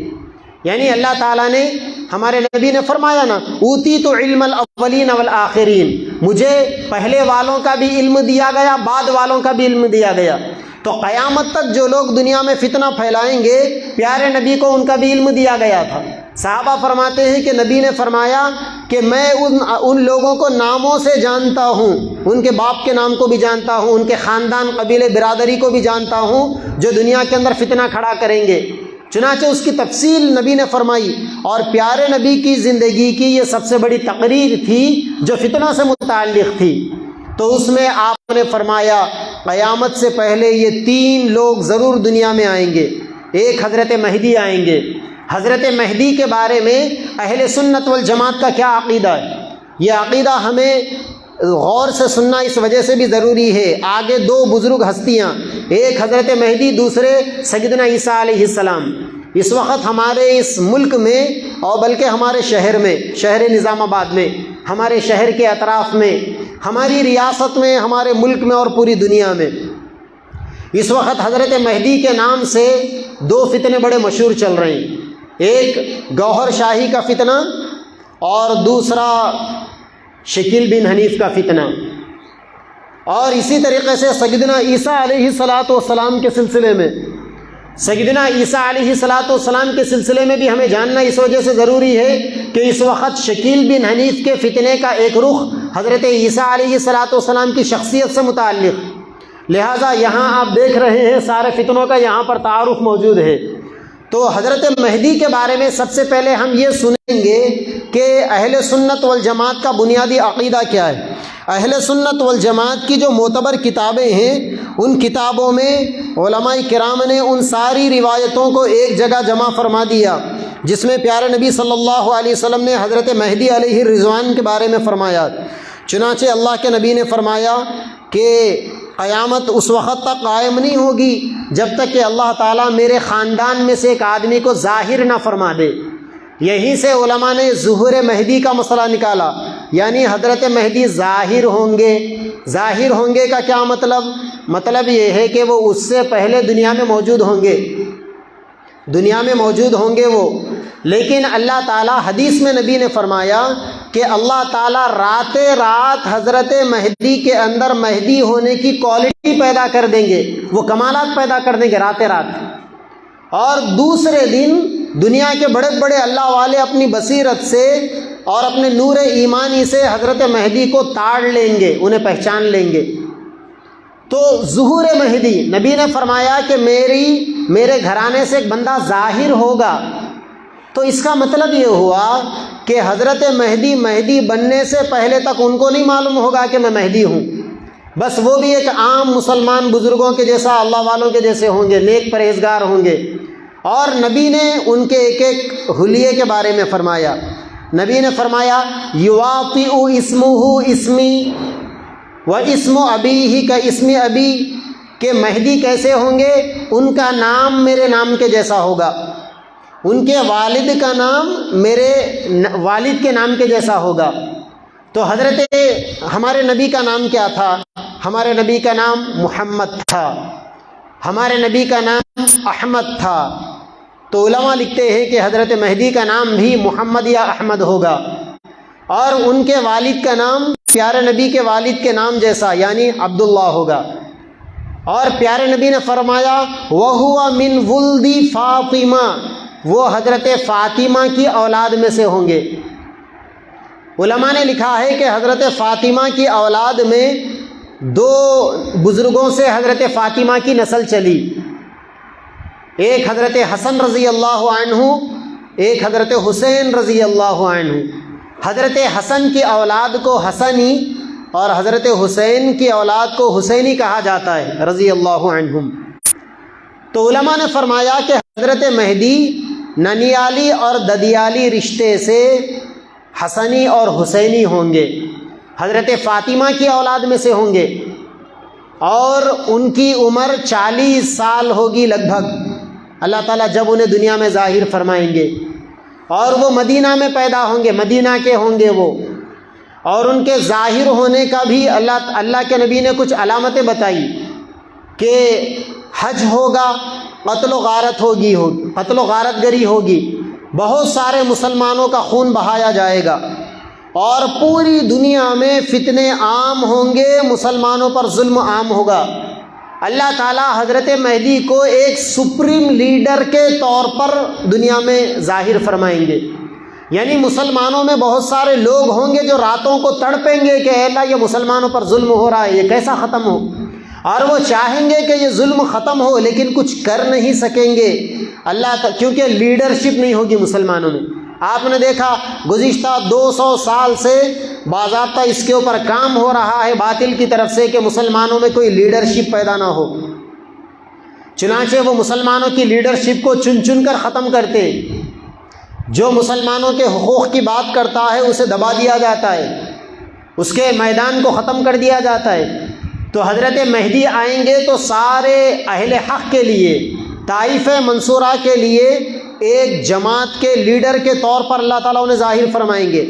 یعنی اللہ تعالیٰ نے، ہمارے نبی نے فرمایا نا، اوتیت علم الاولین والآخرین، مجھے پہلے والوں کا بھی علم دیا گیا، بعد والوں کا بھی علم دیا گیا۔ تو قیامت تک جو لوگ دنیا میں فتنہ پھیلائیں گے، پیارے نبی کو ان کا بھی علم دیا گیا تھا۔ صحابہ فرماتے ہیں کہ نبی نے فرمایا کہ میں ان لوگوں کو ناموں سے جانتا ہوں، ان کے باپ کے نام کو بھی جانتا ہوں، ان کے خاندان، قبیلے، برادری کو بھی جانتا ہوں جو دنیا کے اندر فتنہ کھڑا کریں گے۔ چنانچہ اس کی تفصیل نبی نے فرمائی، اور پیارے نبی کی زندگی کی یہ سب سے بڑی تقریر تھی جو فتنہ سے متعلق تھی۔ تو اس میں آپ نے فرمایا قیامت سے پہلے یہ 3 لوگ ضرور دنیا میں آئیں گے۔ ایک حضرت مہدی آئیں گے۔ حضرت مہدی کے بارے میں اہل سنت والجماعت کا کیا عقیدہ ہے؟ یہ عقیدہ ہمیں غور سے سننا اس وجہ سے بھی ضروری ہے۔ آگے 2 بزرگ ہستیاں، ایک حضرت مہدی، دوسرے سیدنا عیسیٰ علیہ السلام، اس وقت ہمارے اس ملک میں اور بلکہ ہمارے شہر میں، شہر نظام آباد میں، ہمارے شہر کے اطراف میں، ہماری ریاست میں، ہمارے ملک میں اور پوری دنیا میں اس وقت حضرت مہدی کے نام سے 2 فتنے بڑے مشہور چل رہے ہیں۔ ایک گوہر شاہی کا فتنہ اور دوسرا شکیل بن حنیف کا فتنہ۔ اور اسی طریقے سے سیدنا عیسیٰ علیہ السلام کے سلسلے میں، سیدنا عیسیٰ علیہ السلام کے سلسلے میں بھی ہمیں جاننا اس وجہ سے ضروری ہے کہ اس وقت شکیل بن حنیف کے فتنے کا ایک رخ حضرت عیسیٰ علیہ السلام کی شخصیت سے متعلق، لہٰذا یہاں آپ دیکھ رہے ہیں سارے فتنوں کا یہاں پر تعارف موجود ہے۔ تو حضرت مہدی کے بارے میں سب سے پہلے ہم یہ سنیں گے کہ اہل سنت والجماعت کا بنیادی عقیدہ کیا ہے۔ اہل سنت والجماعت کی جو معتبر کتابیں ہیں، ان کتابوں میں علماء کرام نے ان ساری روایتوں کو ایک جگہ جمع فرما دیا جس میں پیارے نبی صلی اللہ علیہ وسلم نے حضرت مہدی علیہ الرضوان کے بارے میں فرمایا۔ چنانچہ اللہ کے نبی نے فرمایا کہ قیامت اس وقت تک قائم نہیں ہوگی جب تک کہ اللہ تعالیٰ میرے خاندان میں سے ایک آدمی کو ظاہر نہ فرما دے۔ یہیں سے علماء نے ظہور مہدی کا مسئلہ نکالا، یعنی حضرت مہدی ظاہر ہوں گے۔ ظاہر ہوں گے کا کیا مطلب؟ مطلب یہ ہے کہ وہ اس سے پہلے دنیا میں موجود ہوں گے، دنیا میں موجود ہوں گے وہ، لیکن اللہ تعالیٰ، حدیث میں نبی نے فرمایا کہ اللہ تعالیٰ رات حضرت مہدی کے اندر مہدی ہونے کی کوالٹی پیدا کر دیں گے، وہ کمالات پیدا کر دیں گے رات، اور دوسرے دن دنیا کے بڑے بڑے اللہ والے اپنی بصیرت سے اور اپنے نور ایمانی سے حضرت مہدی کو تاڑ لیں گے، انہیں پہچان لیں گے۔ تو ظہور مہدی، نبی نے فرمایا کہ میرے گھرانے سے ایک بندہ ظاہر ہوگا، تو اس کا مطلب یہ ہوا کہ حضرت مہدی بننے سے پہلے تک ان کو نہیں معلوم ہوگا کہ میں مہدی ہوں، بس وہ بھی ایک عام مسلمان بزرگوں کے جیسا، اللہ والوں کے جیسے ہوں گے، نیک پرہیزگار ہوں گے۔ اور نبی نے ان کے ایک ایک حلیے کے بارے میں فرمایا۔ نبی نے فرمایا یواطئ اسمہ اسمی و اسم ابیہ کا اسم ابی، کہ مہدی کیسے ہوں گے؟ ان کا نام میرے نام کے جیسا ہوگا، ان کے والد کا نام میرے والد کے نام کے جیسا ہوگا۔ تو حضرت ہمارے نبی کا نام کیا تھا؟ ہمارے نبی کا نام محمد تھا، ہمارے نبی کا نام احمد تھا۔ تو علماء لکھتے ہیں کہ حضرت مہدی کا نام بھی محمد یا احمد ہوگا، اور ان کے والد کا نام پیارے نبی کے والد کے نام جیسا یعنی عبداللہ ہوگا۔ اور پیارے نبی نے فرمایا وَهُوَ مِنْ وُلْدِ فاطمہ، وہ حضرت فاطمہ کی اولاد میں سے ہوں گے۔ علماء نے لکھا ہے کہ حضرت فاطمہ کی اولاد میں دو بزرگوں سے حضرت فاطمہ کی نسل چلی، ایک حضرت حسن رضی اللہ عنہ، ایک حضرت حسین رضی اللہ عنہ۔ حضرت حسن کی اولاد کو حسنی اور حضرت حسین کی اولاد کو حسینی کہا جاتا ہے رضی اللہ عنہم۔ تو علماء نے فرمایا کہ حضرت مہدی ننیالی اور ددیالی رشتے سے حسنی اور حسینی ہوں گے، حضرت فاطمہ کی اولاد میں سے ہوں گے، اور ان کی عمر 40 سال ہوگی لگ بھگ، اللہ تعالیٰ جب انہیں دنیا میں ظاہر فرمائیں گے، اور وہ مدینہ میں پیدا ہوں گے، مدینہ کے ہوں گے وہ۔ اور ان کے ظاہر ہونے کا بھی اللہ کے نبی نے کچھ علامتیں بتائی کہ حج ہوگا، قتل و غارت قتل و غارت گری ہوگی، بہت سارے مسلمانوں کا خون بہایا جائے گا، اور پوری دنیا میں فتنے عام ہوں گے، مسلمانوں پر ظلم عام ہوگا۔ اللہ تعالیٰ حضرت مہدی کو ایک سپریم لیڈر کے طور پر دنیا میں ظاہر فرمائیں گے، یعنی مسلمانوں میں بہت سارے لوگ ہوں گے جو راتوں کو تڑپیں گے کہ اے اللہ یہ مسلمانوں پر ظلم ہو رہا ہے، یہ کیسا ختم ہو، اور وہ چاہیں گے کہ یہ ظلم ختم ہو، لیکن کچھ کر نہیں سکیں گے کیونکہ لیڈرشپ نہیں ہوگی مسلمانوں میں۔ آپ نے دیکھا گزشتہ 200 سال سے باضابطہ اس کے اوپر کام ہو رہا ہے باطل کی طرف سے کہ مسلمانوں میں کوئی لیڈرشپ پیدا نہ ہو، چنانچہ وہ مسلمانوں کی لیڈرشپ کو چن چن کر ختم کرتے، جو مسلمانوں کے حقوق کی بات کرتا ہے اسے دبا دیا جاتا ہے، اس کے میدان کو ختم کر دیا جاتا ہے۔ تو حضرت مہدی آئیں گے تو سارے اہل حق کے لیے، طائفہ منصورہ کے لیے ایک جماعت کے لیڈر کے طور پر اللہ تعالیٰ انہیں ظاہر فرمائیں گے،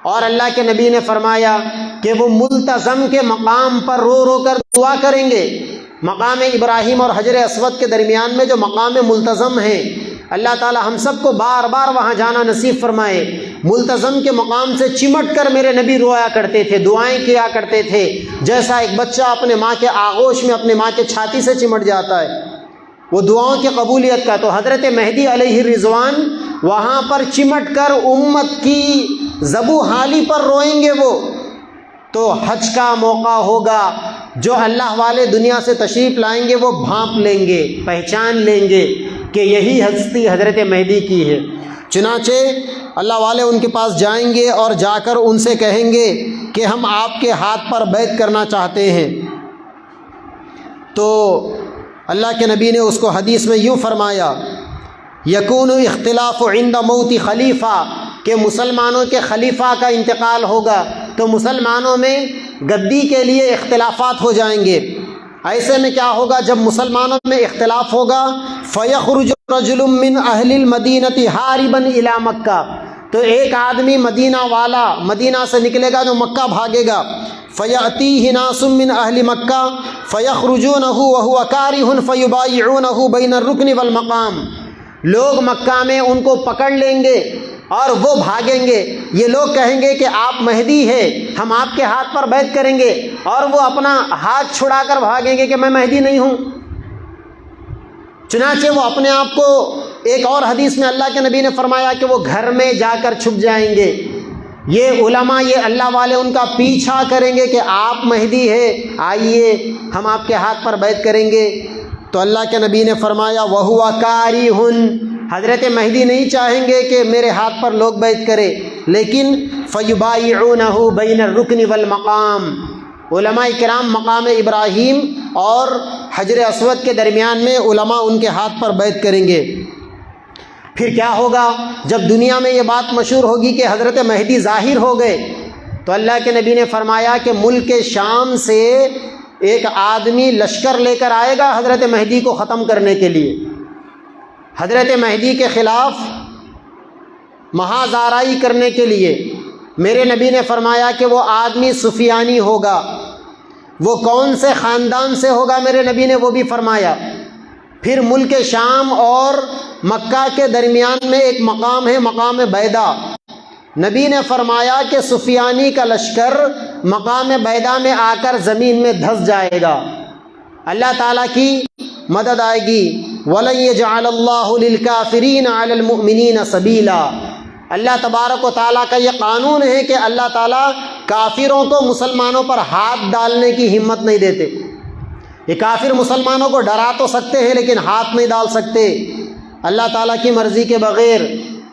اور اللہ کے نبی نے فرمایا کہ وہ ملتزم کے مقام پر رو رو کر دعا کریں گے۔ مقام ابراہیم اور حجر اسود کے درمیان میں جو مقام ملتزم ہے، اللہ تعالیٰ ہم سب کو بار بار وہاں جانا نصیب فرمائے۔ ملتزم کے مقام سے چمٹ کر میرے نبی رویا کرتے تھے، دعائیں کیا کرتے تھے، جیسا ایک بچہ اپنے ماں کے آغوش میں اپنے ماں کے چھاتی سے چمٹ جاتا ہے، وہ دعاؤں کی قبولیت کا۔ تو حضرت مہدی علیہ رضوان وہاں پر چمٹ کر امت کی ذبح حالی پر روئیں گے وہ۔ تو حج کا موقع ہوگا، جو اللہ والے دنیا سے تشریف لائیں گے وہ بھانپ لیں گے، پہچان لیں گے کہ یہی ہستی حضرت مہدی کی ہے۔ چنانچہ اللہ والے ان کے پاس جائیں گے اور جا کر ان سے کہیں گے کہ ہم آپ کے ہاتھ پر بیعت کرنا چاہتے ہیں۔ تو اللہ کے نبی نے اس کو حدیث میں یوں فرمایا، یکون اختلاف عند موت خلیفہ، کہ مسلمانوں کے خلیفہ کا انتقال ہوگا تو مسلمانوں میں گدی کے لیے اختلافات ہو جائیں گے۔ ایسے میں کیا ہوگا؟ جب مسلمانوں میں اختلاف ہوگا، فَيَخْرُجُ رَجُلٌ مِّنْ أَهْلِ الْمَدِينَةِ حَارِبًا إِلَىٰ مَكَّةَ، تو ایک آدمی مدینہ والا مدینہ سے نکلے گا جو مکہ بھاگے گا، فَيَأْتِيهِ نَاسٌ مِّنْ أَهْلِ مَكَّةَ فَيَخْرُجُونَهُ وَهُوَ كَارِهٌ فَيُبَايِعُونَهُ بَيْنَ الرُّكْنِ وَالْمَقَامِ، لوگ مکہ میں ان کو پکڑ لیں گے اور وہ بھاگیں گے، یہ لوگ کہیں گے کہ آپ مہدی ہیں، ہم آپ کے ہاتھ پر بیعت کریں گے، اور وہ اپنا ہاتھ چھڑا کر بھاگیں گے کہ میں مہدی نہیں ہوں۔ چنانچہ وہ اپنے آپ کو، ایک اور حدیث میں اللہ کے نبی نے فرمایا کہ وہ گھر میں جا کر چھپ جائیں گے۔ یہ علماء، یہ اللہ والے ان کا پیچھا کریں گے کہ آپ مہدی ہیں، آئیے ہم آپ کے ہاتھ پر بیعت کریں گے۔ تو اللہ کے نبی نے فرمایا وَهُوَ كَارِهٌ، حضرت مہدی نہیں چاہیں گے کہ میرے ہاتھ پر لوگ بیعت کرے، لیکن فَيُبَايِعُونَهُ بَيْنَ الرُّكْنِ وَالْمَقَامِ، علماء کرام مقام ابراہیم اور حجر اسود کے درمیان میں علماء ان کے ہاتھ پر بیعت کریں گے۔ پھر کیا ہوگا؟ جب دنیا میں یہ بات مشہور ہوگی کہ حضرت مہدی ظاہر ہو گئے، تو اللہ کے نبی نے فرمایا کہ ملک شام سے ایک آدمی لشکر لے کر آئے گا حضرت مہدی کو ختم کرنے کے لیے۔ حضرت مہدی کے خلاف محاذ آرائی کرنے کے لیے میرے نبی نے فرمایا کہ وہ آدمی سفیانی ہوگا۔ وہ کون سے خاندان سے ہوگا میرے نبی نے وہ بھی فرمایا۔ پھر ملک شام اور مکہ کے درمیان میں ایک مقام ہے، مقام بیدا۔ نبی نے فرمایا کہ سفیانی کا لشکر مقام بیدا میں آ کر زمین میں دھس جائے گا، اللہ تعالیٰ کی مدد آئے گی۔ وَلَن يَجْعَلَ اللَّهُ لِلْكَافِرِينَ عَلَى الْمُؤْمِنِينَ سَبِيلًا۔ اللہ تبارک و تعالیٰ کا یہ قانون ہے کہ اللہ تعالیٰ کافروں کو مسلمانوں پر ہاتھ ڈالنے کی ہمت نہیں دیتے۔ یہ کافر مسلمانوں کو ڈرا تو سکتے ہیں لیکن ہاتھ نہیں ڈال سکتے اللہ تعالیٰ کی مرضی کے بغیر۔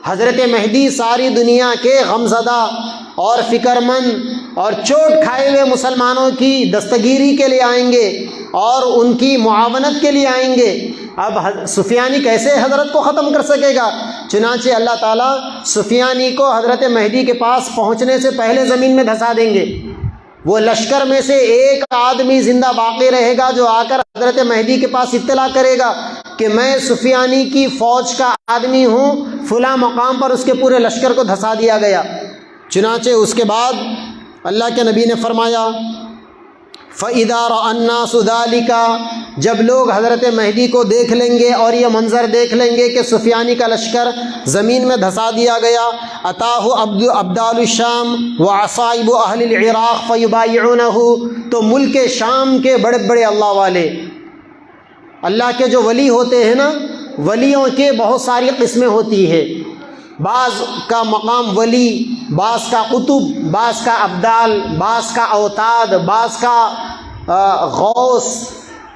حضرت مہدی ساری دنیا کے غمزدہ اور فکر مند اور چوٹ کھائے ہوئے مسلمانوں کی دستگیری کے لیے آئیں گے اور ان کی معاونت کے لیے آئیں گے۔ اب سفیانی کیسے حضرت کو ختم کر سکے گا؟ چنانچہ اللہ تعالیٰ سفیانی کو حضرت مہدی کے پاس پہنچنے سے پہلے زمین میں دھسا دیں گے۔ وہ لشکر میں سے ایک آدمی زندہ باقی رہے گا جو آ کر حضرت مہدی کے پاس اطلاع کرے گا کہ میں سفیانی کی فوج کا آدمی ہوں، فلاں مقام پر اس کے پورے لشکر کو دھسا دیا گیا۔ چنانچہ اس کے بعد اللہ کے نبی نے فرمایا فَإِذَا رَأَى النَّاسُ ذَلِكَ، جب لوگ حضرت مہدی کو دیکھ لیں گے اور یہ منظر دیکھ لیں گے کہ سفیانی کا لشکر زمین میں دھسا دیا گیا، أَتَاهُ أَبْدَالُ الشَّامِ وَعَصَائِبُ أَهْلِ الْعِرَاقِ فَيُبَايِعُونَهُ، تو ملک شام کے بڑے بڑے اللہ والے، اللہ کے جو ولی ہوتے ہیں نا، ولیوں کے بہت ساری قسمیں ہوتی ہے۔ بعض کا مقام ولی، بعض کا قطب، بعض کا ابدال، بعض کا اوتاد، بعض کا غوث۔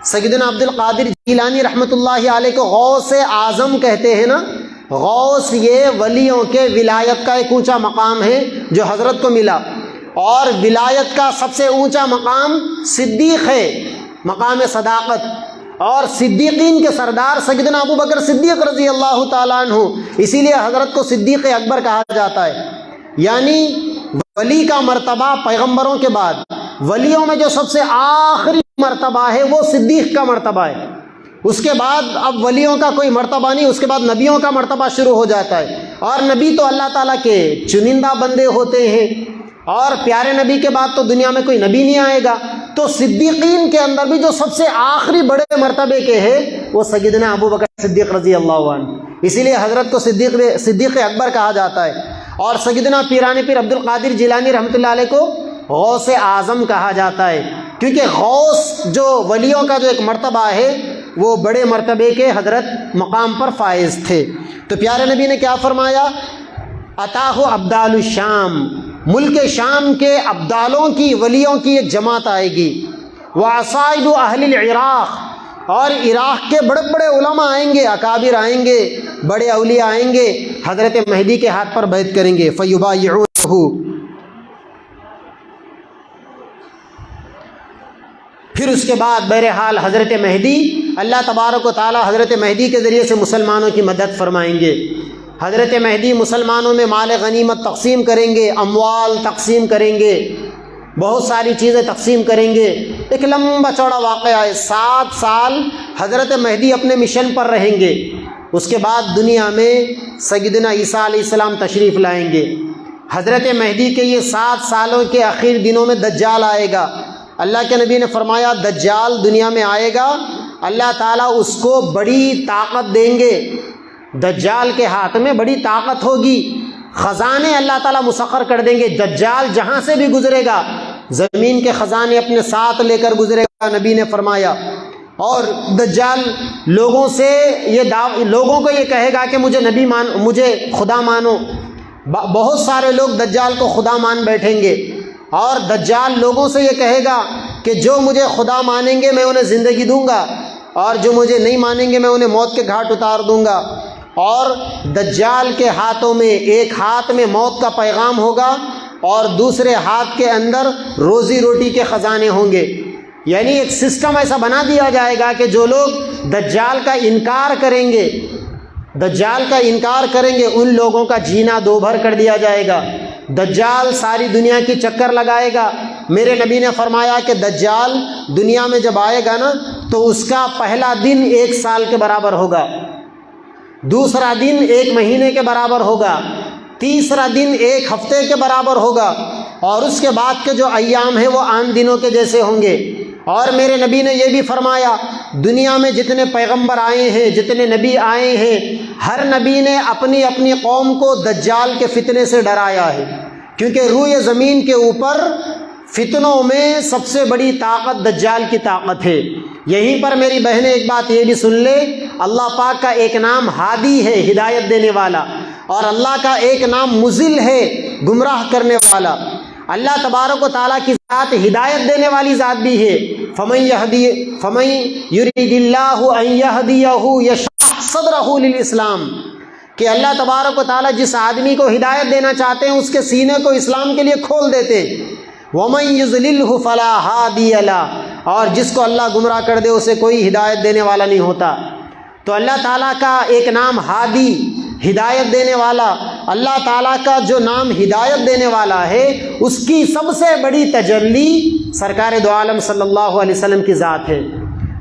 سیدنا عبد القادر جیلانی رحمۃ اللہ علیہ کو غوث اعظم کہتے ہیں نا۔ غوث یہ ولیوں کے ولایت کا ایک اونچا مقام ہے جو حضرت کو ملا، اور ولایت کا سب سے اونچا مقام صدیق ہے، مقام صداقت، اور صدیقین کے سردار سیدنا ابو بکر صدیق رضی اللہ تعالیٰ عنہ، اسی لیے حضرت کو صدیق اکبر کہا جاتا ہے۔ یعنی ولی کا مرتبہ پیغمبروں کے بعد ولیوں میں جو سب سے آخری مرتبہ ہے وہ صدیق کا مرتبہ ہے۔ اس کے بعد اب ولیوں کا کوئی مرتبہ نہیں، اس کے بعد نبیوں کا مرتبہ شروع ہو جاتا ہے، اور نبی تو اللہ تعالیٰ کے چنندہ بندے ہوتے ہیں، اور پیارے نبی کے بعد تو دنیا میں کوئی نبی نہیں آئے گا۔ تو صدیقین کے اندر بھی جو سب سے آخری بڑے مرتبے کے ہیں وہ سیدنا ابو بکر صدیق رضی اللہ عنہ، اسی لیے حضرت کو صدیق اکبر کہا جاتا ہے، اور سیدنا پیران پیر عبد القادر جیلانی رحمۃ اللہ علیہ کو غوث اعظم کہا جاتا ہے، کیونکہ غوث جو ولیوں کا جو ایک مرتبہ ہے وہ بڑے مرتبے کے حضرت مقام پر فائز تھے۔ تو پیارے نبی نے کیا فرمایا؟ اتاہ ابدال الشام، ملک شام کے ابدالوں کی، ولیوں کی ایک جماعت آئے گی۔ وعصائب اہل العراق، اور عراق کے بڑے بڑے علماء آئیں گے، اکابر آئیں گے، بڑے اولیاء آئیں گے، حضرت مہدی کے ہاتھ پر بیعت کریں گے۔ فیبایعونہ، پھر اس کے بعد بہرحال حضرت مہدی، اللہ تبارک و تعالی حضرت مہدی کے ذریعے سے مسلمانوں کی مدد فرمائیں گے۔ حضرت مہدی مسلمانوں میں مال غنیمت تقسیم کریں گے، اموال تقسیم کریں گے، بہت ساری چیزیں تقسیم کریں گے۔ ایک لمبا چوڑا واقعہ ہے، 7 سال حضرت مہدی اپنے مشن پر رہیں گے۔ اس کے بعد دنیا میں سیدنا عیسیٰ علیہ السلام تشریف لائیں گے۔ حضرت مہدی کے یہ 7 سالوں کے آخر دنوں میں دجال آئے گا۔ اللہ کے نبی نے فرمایا دجال دنیا میں آئے گا، اللہ تعالیٰ اس کو بڑی طاقت دیں گے، دجال کے ہاتھ میں بڑی طاقت ہوگی، خزانے اللہ تعالیٰ مسخر کر دیں گے، دجال جہاں سے بھی گزرے گا زمین کے خزانے اپنے ساتھ لے کر گزرے گا، نبی نے فرمایا۔ اور دجال لوگوں سے لوگوں کو یہ کہے گا کہ مجھے خدا مانو۔ بہت سارے لوگ دجال کو خدا مان بیٹھیں گے، اور دجال لوگوں سے یہ کہے گا کہ جو مجھے خدا مانیں گے میں انہیں زندگی دوں گا، اور جو مجھے نہیں مانیں گے میں انہیں موت کے گھاٹ اتار دوں گا۔ اور دجال کے ہاتھوں میں ایک ہاتھ میں موت کا پیغام ہوگا اور دوسرے ہاتھ کے اندر روزی روٹی کے خزانے ہوں گے۔ یعنی ایک سسٹم ایسا بنا دیا جائے گا کہ جو لوگ دجال کا انکار کریں گے، دجال کا انکار کریں گے، ان لوگوں کا جینا دو بھر کر دیا جائے گا۔ دجال ساری دنیا کی چکر لگائے گا۔ میرے نبی نے فرمایا کہ دجال دنیا میں جب آئے گا نا تو اس کا پہلا دن 1 سال کے برابر ہوگا۔ دوسرا دن 1 مہینے کے برابر ہوگا، تیسرا دن 1 ہفتے کے برابر ہوگا، اور اس کے بعد کے جو ایام ہیں وہ عام دنوں کے جیسے ہوں گے۔ اور میرے نبی نے یہ بھی فرمایا، دنیا میں جتنے پیغمبر آئے ہیں، جتنے نبی آئے ہیں، ہر نبی نے اپنی اپنی قوم کو دجال کے فتنے سے ڈرایا ہے، کیونکہ روئے زمین کے اوپر فتنوں میں سب سے بڑی طاقت دجال کی طاقت ہے۔ یہیں پر میری بہنیں ایک بات یہ بھی سن لے، اللہ پاک کا ایک نام ہادی ہے، ہدایت دینے والا، اور اللہ کا ایک نام مضل ہے، گمراہ کرنے والا۔ اللہ تبارک و تعالیٰ کی ذات ہدایت دینے والی ذات بھی ہے۔ فَمَن يُرِيدِ اللَّهُ أَن يَهْدِيَهُ يَشْرَحْ صَدْرَهُ لِلْإِسْلَامِ، کہ اللہ تبارک و تعالیٰ جس آدمی کو ہدایت دینا چاہتے ہیں اس کے سینے کو اسلام کے لیے کھول دیتے۔ وَمَن يُضْلِلْهُ فَلَا هَادِيَ لَهُ، اور جس کو اللہ گمراہ کر دے اسے کوئی ہدایت دینے والا نہیں ہوتا۔ تو اللہ تعالیٰ کا ایک نام ہادی، ہدایت دینے والا، اللہ تعالیٰ کا جو نام ہدایت دینے والا ہے اس کی سب سے بڑی تجلی سرکار دو عالم صلی اللہ علیہ وسلم کی ذات ہے۔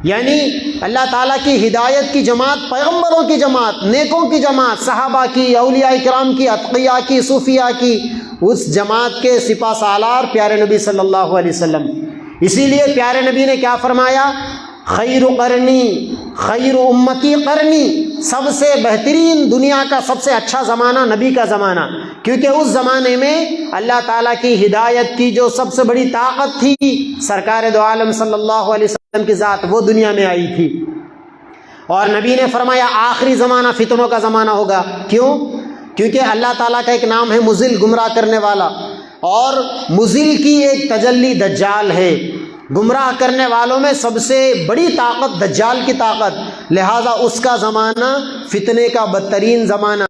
یعنی اللہ تعالیٰ کی ہدایت کی جماعت، پیغمبروں کی جماعت، نیکوں کی جماعت، صحابہ کی، اولیاء کرام کی، اتقیاء کی، صوفیاء کی، اس جماعت کے سپہ سالار پیارے نبی صلی اللہ علیہ وسلم۔ اسی لیے پیارے نبی نے کیا فرمایا؟ خیر قرنی، خیر امتی قرنی، سب سے بہترین، دنیا کا سب سے اچھا زمانہ نبی کا زمانہ، کیونکہ اس زمانے میں اللہ تعالیٰ کی ہدایت کی جو سب سے بڑی طاقت تھی، سرکار دو عالم صلی اللہ علیہ وسلم کی ذات وہ دنیا میں آئی تھی۔ اور نبی نے فرمایا آخری زمانہ فتنوں کا زمانہ ہوگا۔ کیوں؟ کیونکہ اللہ تعالیٰ کا ایک نام ہے مضل، گمراہ کرنے والا، اور مضل کی ایک تجلی دجال ہے۔ گمراہ کرنے والوں میں سب سے بڑی طاقت دجال کی طاقت، لہذا اس کا زمانہ فتنے کا بدترین زمانہ۔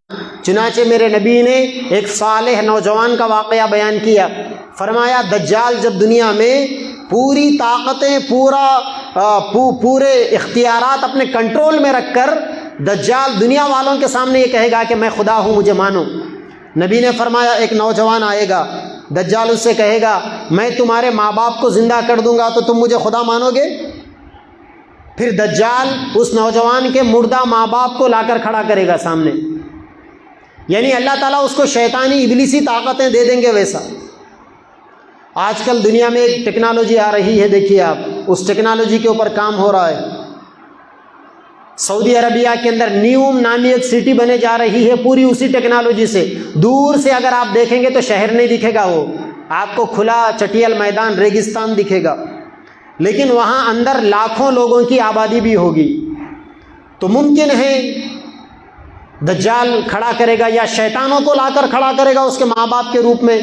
چنانچہ میرے نبی نے ایک صالح نوجوان کا واقعہ بیان کیا، فرمایا دجال جب دنیا میں پوری طاقتیں، پورے اختیارات اپنے کنٹرول میں رکھ کر دجال دنیا والوں کے سامنے یہ کہے گا کہ میں خدا ہوں، مجھے مانو۔ نبی نے فرمایا ایک نوجوان آئے گا، دجال اس سے کہے گا میں تمہارے ماں باپ کو زندہ کر دوں گا تو تم مجھے خدا مانو گے؟ پھر دجال اس نوجوان کے مردہ ماں باپ کو لا کر کھڑا کرے گا سامنے، یعنی اللہ تعالیٰ اس کو شیطانی ابلیسی طاقتیں دے دیں گے ویسا۔ آج کل دنیا میں ایک ٹیکنالوجی آ رہی ہے، دیکھیے آپ، اس ٹیکنالوجی کے اوپر کام ہو رہا ہے۔ سعودی عربیہ کے اندر نیوم نامی ایک سٹی بنے جا رہی ہے، پوری اسی ٹیکنالوجی سے۔ دور سے اگر آپ دیکھیں گے تو شہر نہیں دکھے گا، وہ آپ کو کھلا چٹیل میدان، ریگستان دکھے گا، لیکن وہاں اندر لاکھوں لوگوں کی آبادی بھی ہوگی۔ تو ممکن ہے دجال کھڑا کرے گا یا شیطانوں کو لا کر کھڑا کرے گا اس کے ماں باپ کے روپ میں۔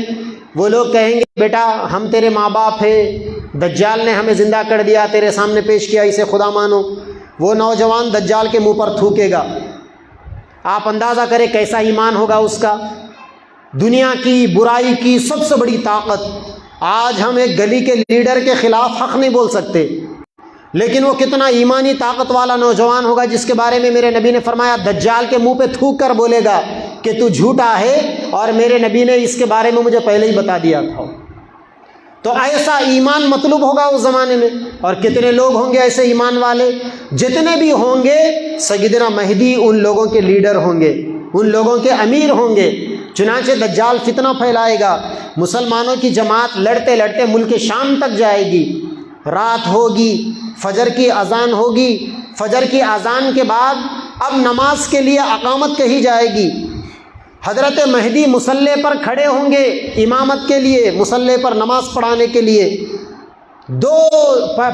وہ لوگ کہیں گے بیٹا ہم تیرے ماں باپ ہیں، دجال نے ہمیں زندہ کر دیا، تیرے سامنے پیش کیا، اسے خدا مانو۔ وہ نوجوان دجال کے منہ پر تھوکے گا، آپ اندازہ کریں کیسا ایمان ہوگا اس کا۔ دنیا کی برائی کی سب سے بڑی طاقت، آج ہم ایک گلی کے لیڈر کے خلاف حق نہیں بول سکتے، لیکن وہ کتنا ایمانی طاقت والا نوجوان ہوگا جس کے بارے میں میرے نبی نے فرمایا دجال کے منہ پہ تھوک کر بولے گا کہ تو جھوٹا ہے، اور میرے نبی نے اس کے بارے میں مجھے پہلے ہی بتا دیا تھا۔ تو ایسا ایمان مطلوب ہوگا اس زمانے میں، اور کتنے لوگ ہوں گے ایسے ایمان والے؟ جتنے بھی ہوں گے سیدنا مہدی ان لوگوں کے لیڈر ہوں گے، ان لوگوں کے امیر ہوں گے۔ چنانچہ دجال فتنہ پھیلائے گا، مسلمانوں کی جماعت لڑتے لڑتے ملک شام تک جائے گی، رات ہوگی، فجر کی اذان ہوگی، فجر کی اذان کے بعد اب نماز کے لیے اقامت کہی جائے گی، حضرت مہدی مصلی پر کھڑے ہوں گے امامت کے لیے، مصلی پر نماز پڑھانے کے لیے۔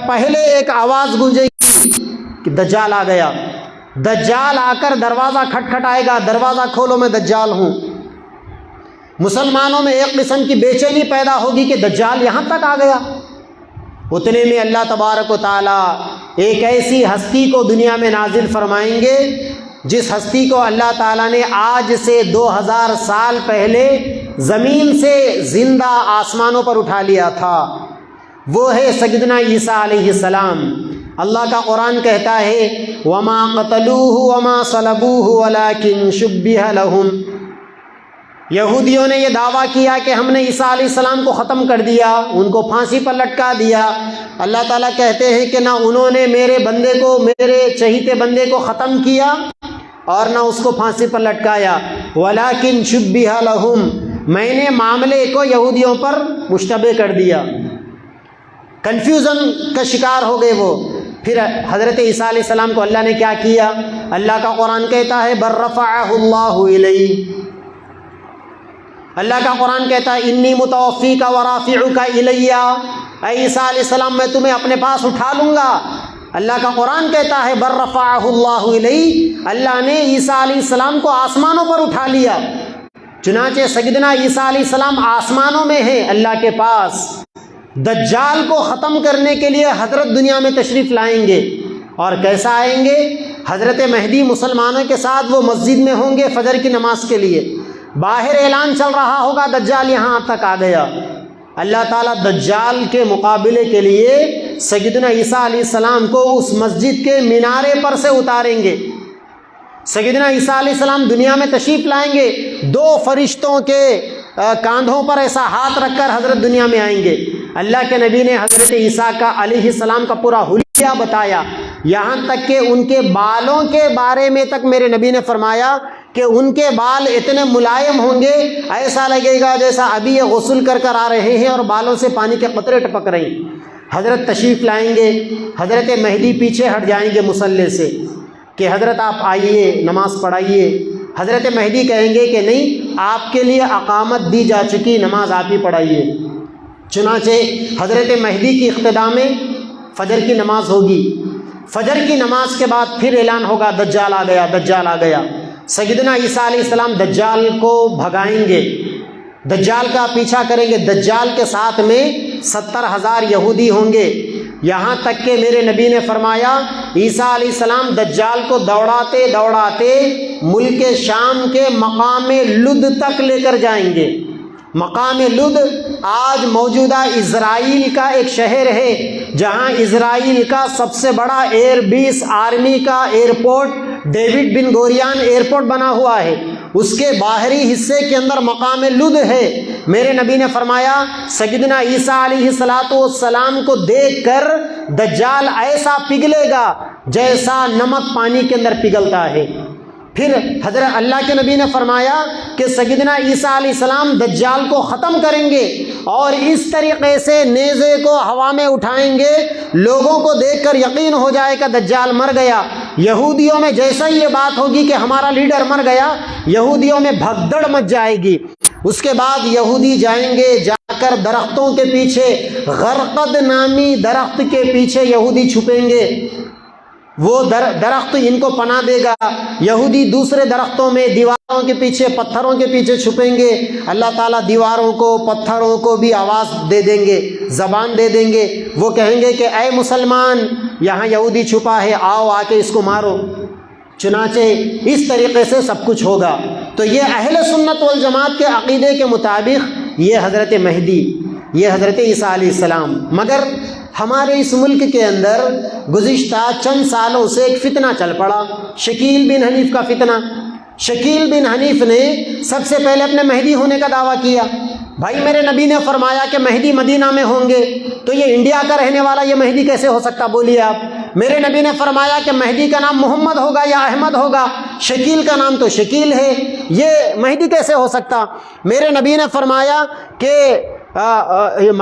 پہلے ایک آواز گونجے گی کہ دجال آ گیا، دجال آ کر دروازہ کھٹکھٹائے گا، دروازہ کھولو میں دجال ہوں۔ مسلمانوں میں ایک قسم کی بے چینی پیدا ہوگی کہ دجال یہاں تک آ گیا۔ اتنے میں اللہ تبارک و تعالیٰ ایک ایسی ہستی کو دنیا میں نازل فرمائیں گے جس ہستی کو اللہ تعالیٰ نے آج سے 2000 سال پہلے زمین سے زندہ آسمانوں پر اٹھا لیا تھا، وہ ہے سیدنا عیسیٰ علیہ السلام۔ اللہ کا قرآن کہتا ہے وما قتلوہ وما صلبوہ ولکن شبہ لہم۔ یہودیوں نے یہ دعویٰ کیا کہ ہم نے عیسیٰ علیہ السلام کو ختم کر دیا، ان کو پھانسی پر لٹکا دیا۔ اللہ تعالیٰ کہتے ہیں کہ نہ انہوں نے میرے بندے کو، میرے چہیتے بندے کو ختم کیا، اور نہ اس کو پھانسی پر لٹکایا، ولیکن شبہ لہم، میں نے معاملے کو یہودیوں پر مشتبہ کر دیا، کنفیوژن کا شکار ہو گئے وہ۔ پھر حضرت عیسیٰ علیہ السلام کو اللہ نے کیا کیا؟ اللہ کا قرآن کہتا ہے بل رفعہ اللہ الیہ، اللہ کا قرآن کہتا ہے انی متوفیک ورافعک الی، اے عیسیٰ علیہ السلام میں تمہیں اپنے پاس اٹھا لوں گا۔ اللہ کا قرآن کہتا ہے بل رفعہ اللہ الیہ، اللہ نے عیسیٰ علیہ السلام کو آسمانوں پر اٹھا لیا۔ چنانچہ سیدنا عیسیٰ علیہ السلام آسمانوں میں ہیں اللہ کے پاس۔ دجال کو ختم کرنے کے لیے حضرت دنیا میں تشریف لائیں گے، اور کیسا آئیں گے؟ حضرت مہدی مسلمانوں کے ساتھ وہ مسجد میں ہوں گے فجر کی نماز کے لیے، باہر اعلان چل رہا ہوگا دجال یہاں تک آ گیا۔ اللہ تعالیٰ دجال کے مقابلے کے لیے سیدنا عیسیٰ علیہ السلام کو اس مسجد کے مینارے پر سے اتاریں گے۔ سیدنا عیسیٰ علیہ السلام دنیا میں تشریف لائیں گے، دو فرشتوں کے کاندھوں پر ایسا ہاتھ رکھ کر حضرت دنیا میں آئیں گے۔ اللہ کے نبی نے حضرت عیسیٰ کا علیہ السلام کا پورا حلیہ بتایا، یہاں تک کہ ان کے بالوں کے بارے میں تک میرے نبی نے فرمایا کہ ان کے بال اتنے ملائم ہوں گے، ایسا لگے گا جیسا ابھی یہ غسل کر کر آ رہے ہیں اور بالوں سے پانی کے قطرے ٹپک رہے ہیں۔ حضرت تشریف لائیں گے، حضرت مہدی پیچھے ہٹ جائیں گے مصلی سے کہ حضرت آپ آئیے نماز پڑھائیے۔ حضرت مہدی کہیں گے کہ نہیں، آپ کے لیے اقامت دی جا چکی، نماز آپ ہی پڑھائیے۔ چنانچہ حضرت مہدی کی اقتداء میں فجر کی نماز ہوگی، فجر کی نماز کے بعد پھر اعلان ہوگا دجال آ گیا، دجال آ گیا۔ سیدنا عیسیٰ علیہ السلام دجال کو بھگائیں گے، دجال کا پیچھا کریں گے، دجال کے ساتھ میں 70,000 یہودی ہوں گے، یہاں تک کہ میرے نبی نے فرمایا عیسیٰ علیہ السلام دجال کو دوڑاتے دوڑاتے ملک شام کے مقام لد تک لے کر جائیں گے۔ مقام لد آج موجودہ اسرائیل کا ایک شہر ہے، جہاں اسرائیل کا سب سے بڑا ایئر بیس آرمی کا ایئرپورٹ ڈیوڈ بن گوریان ایئرپورٹ بنا ہوا ہے، اس کے باہری حصے کے اندر مقام لد ہے۔ میرے نبی نے فرمایا سیدنا عیسیٰ علیہ السلام کو دیکھ کر دجال ایسا پگھلے گا جیسا نمک پانی کے اندر پگھلتا ہے۔ پھر حضرت اللہ کے نبی نے فرمایا کہ سیدنا عیسیٰ علیہ السلام دجال کو ختم کریں گے، اور اس طریقے سے نیزے کو ہوا میں اٹھائیں گے، لوگوں کو دیکھ کر یقین ہو جائے کہ دجال مر گیا۔ یہودیوں میں جیسا ہی یہ بات ہوگی کہ ہمارا لیڈر مر گیا، یہودیوں میں بھگدڑ مچ جائے گی۔ اس کے بعد یہودی جائیں گے، جا کر درختوں کے پیچھے، غرقد نامی درخت کے پیچھے یہودی چھپیں گے، وہ درخت ان کو پناہ دے گا۔ یہودی دوسرے درختوں میں، دیواروں کے پیچھے، پتھروں کے پیچھے چھپیں گے، اللہ تعالیٰ دیواروں کو، پتھروں کو بھی آواز دے دیں گے، زبان دے دیں گے، وہ کہیں گے کہ اے مسلمان، یہاں یہودی چھپا ہے، آؤ آ کے اس کو مارو۔ چنانچہ اس طریقے سے سب کچھ ہوگا۔ تو یہ اہل سنت والجماعت کے عقیدے کے مطابق یہ حضرت مہدی، یہ حضرت عیسیٰ علیہ السلام۔ مگر ہمارے اس ملک کے اندر گزشتہ چند سالوں سے ایک فتنہ چل پڑا، شکیل بن حنیف کا فتنہ۔ شکیل بن حنیف نے سب سے پہلے اپنے مہدی ہونے کا دعویٰ کیا۔ بھائی میرے نبی نے فرمایا کہ مہدی مدینہ میں ہوں گے، تو یہ انڈیا کا رہنے والا یہ مہدی کیسے ہو سکتا؟ بولیے آپ۔ میرے نبی نے فرمایا کہ مہدی کا نام محمد ہوگا یا احمد ہوگا، شکیل کا نام تو شکیل ہے، یہ مہدی کیسے ہو سکتا؟ میرے نبی نے فرمایا کہ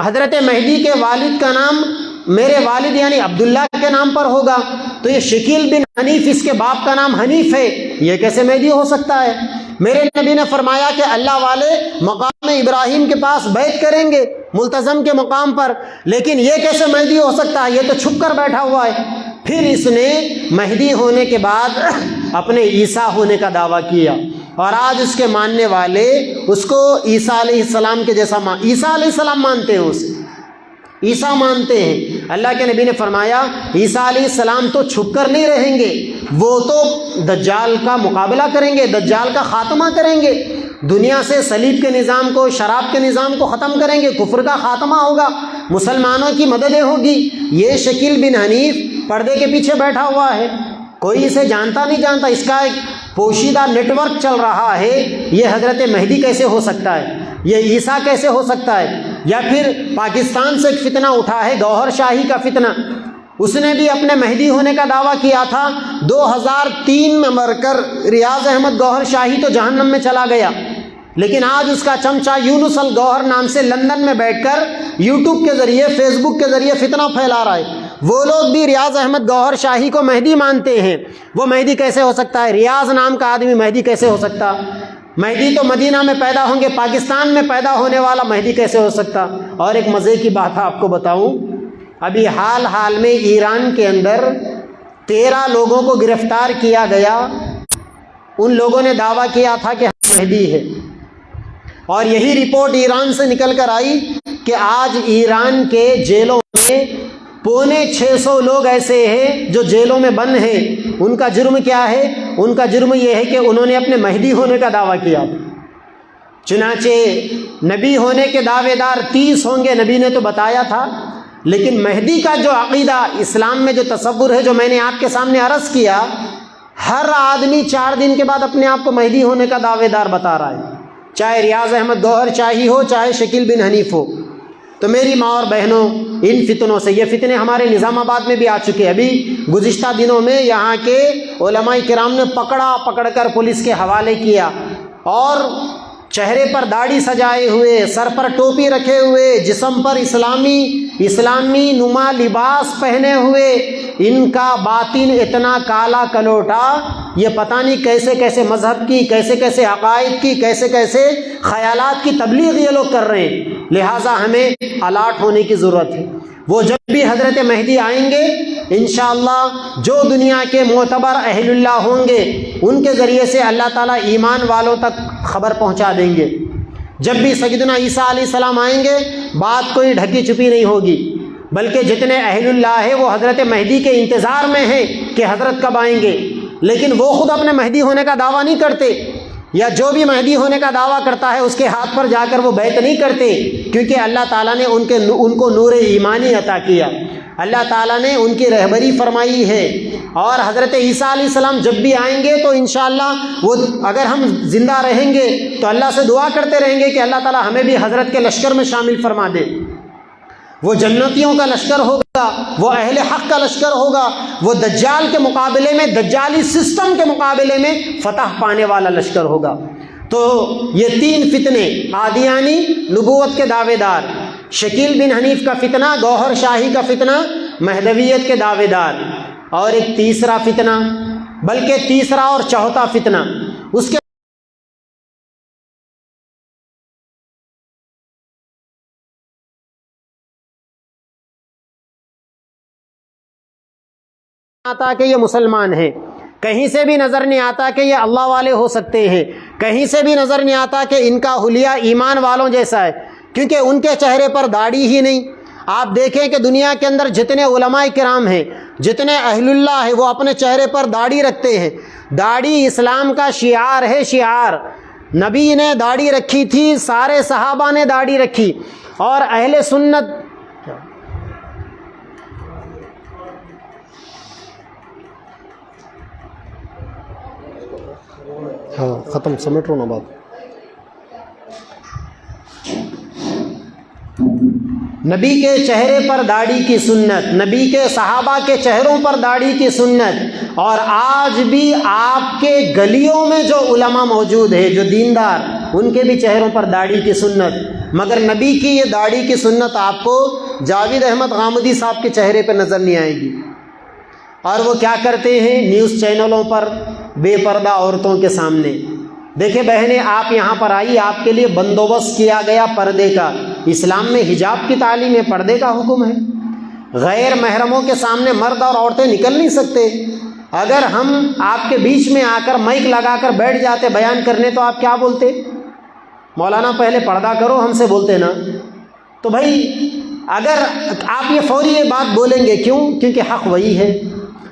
حضرت مہدی کے والد کا نام میرے والد یعنی عبداللہ کے نام پر ہوگا، تو یہ شکیل بن حنیف، اس کے باپ کا نام حنیف ہے، یہ کیسے مہدی ہو سکتا ہے؟ میرے نبی نے فرمایا کہ اللہ والے مقام ابراہیم کے پاس بیعت کریں گے ملتزم کے مقام پر، لیکن یہ کیسے مہدی ہو سکتا ہے؟ یہ تو چھپ کر بیٹھا ہوا ہے۔ پھر اس نے مہدی ہونے کے بعد اپنے عیسیٰ ہونے کا دعویٰ کیا، اور آج اس کے ماننے والے اس کو عیسیٰ علیہ السلام کے جیسا عیسیٰ علیہ السلام مانتے ہیں، اسے عیسیٰ مانتے ہیں۔ اللہ کے نبی نے فرمایا عیسیٰ علیہ السلام تو چھپ کر نہیں رہیں گے، وہ تو دجال کا مقابلہ کریں گے، دجال کا خاتمہ کریں گے، دنیا سے صلیب کے نظام کو، شراب کے نظام کو ختم کریں گے، کفر کا خاتمہ ہوگا، مسلمانوں کی مددیں ہوگی۔ یہ شکیل بن حنیف پردے کے پیچھے بیٹھا ہوا ہے، کوئی اسے جانتا نہیں جانتا، اس کا ایک پوشیدہ نیٹ ورک چل رہا ہے۔ یہ حضرت مہدی کیسے ہو سکتا ہے؟ یہ عیسیٰ کیسے ہو سکتا ہے؟ یا پھر پاکستان سے ایک فتنہ اٹھا ہے، گوہر شاہی کا فتنہ۔ اس نے بھی اپنے مہدی ہونے کا دعویٰ کیا تھا. 2003 میں مر کر ریاض احمد گوہر شاہی تو جہنم میں چلا گیا، لیکن آج اس کا چمچہ یونس الگوہر نام سے لندن میں بیٹھ کر یوٹیوب کے ذریعے، فیس بک کے ذریعے فتنہ پھیلا رہا ہے. وہ لوگ بھی ریاض احمد گوہر شاہی کو مہدی مانتے ہیں. وہ مہدی کیسے ہو سکتا ہے؟ ریاض نام کا آدمی مہدی کیسے ہو سکتا؟ مہدی تو مدینہ میں پیدا ہوں گے، پاکستان میں پیدا ہونے والا مہدی کیسے ہو سکتا؟ اور ایک مزے کی بات آپ کو بتاؤں، ابھی حال میں ایران کے اندر 13 لوگوں کو گرفتار کیا گیا. ان لوگوں نے دعویٰ کیا تھا کہ ہم مہدی ہے، اور یہی رپورٹ ایران سے نکل کر آئی کہ آج ایران کے جیلوں میں 650 لوگ ایسے ہیں جو جیلوں میں بند ہیں. ان کا جرم کیا ہے؟ ان کا جرم یہ ہے کہ انہوں نے اپنے مہدی ہونے کا دعویٰ کیا. چنانچہ نبی ہونے کے دعوے دار 30 ہوں گے، نبی نے تو بتایا تھا، لیکن مہدی کا جو عقیدہ اسلام میں جو تصور ہے، جو میں نے آپ کے سامنے عرض کیا، ہر آدمی 4 دن کے بعد اپنے آپ کو مہدی ہونے کا دعوے دار بتا رہا ہے، چاہے ریاض احمد گوہر شاہی ہو، چاہے شکیل بن حنیف ہو. تو میری ماں اور بہنوں، ان فتنوں سے، یہ فتنے ہمارے نظام آباد میں بھی آ چکے. ابھی گزشتہ دنوں میں یہاں کے علماء کرام نے پکڑ کر پولیس کے حوالے کیا، اور چہرے پر داڑھی سجائے ہوئے، سر پر ٹوپی رکھے ہوئے، جسم پر اسلامی نما لباس پہنے ہوئے، ان کا باطن اتنا کالا کلوٹا، یہ پتہ نہیں کیسے کیسے مذہب کی، کیسے کیسے عقائد کی، کیسے کیسے خیالات کی تبلیغ یہ لوگ کر رہے ہیں. لہٰذا ہمیں الرٹ ہونے کی ضرورت ہے. وہ جب بھی حضرت مہدی آئیں گے انشاءاللہ، جو دنیا کے معتبر اہل اللہ ہوں گے، ان کے ذریعے سے اللہ تعالیٰ ایمان والوں تک خبر پہنچا دیں گے. جب بھی سیدنا عیسیٰ علیہ السلام آئیں گے، بات کوئی ڈھکی چھپی نہیں ہوگی، بلکہ جتنے اہل اللہ ہیں وہ حضرت مہدی کے انتظار میں ہیں کہ حضرت کب آئیں گے. لیکن وہ خود اپنے مہدی ہونے کا دعویٰ نہیں کرتے، یا جو بھی مہدی ہونے کا دعویٰ کرتا ہے اس کے ہاتھ پر جا کر وہ بیعت نہیں کرتے، کیونکہ اللہ تعالیٰ نے ان کو نور ایمانی عطا کیا، اللہ تعالیٰ نے ان کی رہبری فرمائی ہے. اور حضرت عیسیٰ علیہ السلام جب بھی آئیں گے تو انشاءاللہ وہ، اگر ہم زندہ رہیں گے تو اللہ سے دعا کرتے رہیں گے کہ اللہ تعالیٰ ہمیں بھی حضرت کے لشکر میں شامل فرما دے. وہ جنتیوں کا لشکر ہوگا، وہ اہل حق کا لشکر ہوگا، وہ دجال کے مقابلے میں، دجالی سسٹم کے مقابلے میں فتح پانے والا لشکر ہوگا. تو یہ 3 فتنے، قادیانی، نبوت کے دعوے دار، شکیل بن حنیف کا فتنہ، گوہر شاہی کا فتنہ، مہدویت کے دعوے دار، اور ایک تیسرا فتنہ، بلکہ تیسرا اور چوتھا فتنہ، اس کے آتا کہ یہ مسلمان ہیں، کہیں سے بھی نظر نہیں آتا کہ یہ اللہ والے ہو سکتے ہیں، کہیں سے بھی نظر نہیں آتا کہ ان کا حلیہ ایمان والوں جیسا ہے، کیونکہ ان کے چہرے پر داڑھی ہی نہیں. آپ دیکھیں کہ دنیا کے اندر جتنے علماء کرام ہیں، جتنے اہل اللہ ہیں، وہ اپنے چہرے پر داڑھی رکھتے ہیں. داڑھی اسلام کا شعار ہے، شعار. نبی نے داڑھی رکھی تھی، سارے صحابہ نے داڑھی رکھی، اور اہل سنت ختم سمیٹ رو نا بات. نبی کے چہرے پر داڑھی کی سنت، نبی کے صحابہ کے چہروں پر داڑھی کی سنت، اور آج بھی آپ کے گلیوں میں جو علماء موجود ہیں، جو دیندار، ان کے بھی چہروں پر داڑھی کی سنت. مگر نبی کی یہ داڑھی کی سنت آپ کو جاوید احمد غامدی صاحب کے چہرے پہ نظر نہیں آئے گی. اور وہ کیا کرتے ہیں؟ نیوز چینلوں پر بے پردہ عورتوں کے سامنے. دیکھیں بہنیں، آپ یہاں پر آئی، آپ کے لیے بندوبست کیا گیا پردے کا. اسلام میں حجاب کی تعلیم ہے، پردے کا حکم ہے. غیر محرموں کے سامنے مرد اور عورتیں نکل نہیں سکتے. اگر ہم آپ کے بیچ میں آ کر مائک لگا کر بیٹھ جاتے بیان کرنے، تو آپ کیا بولتے؟ مولانا پہلے پردہ کرو، ہم سے بولتے نا. تو بھائی اگر آپ یہ فوری یہ بات بولیں گے، کیوں؟ کیونکہ حق وہی ہے.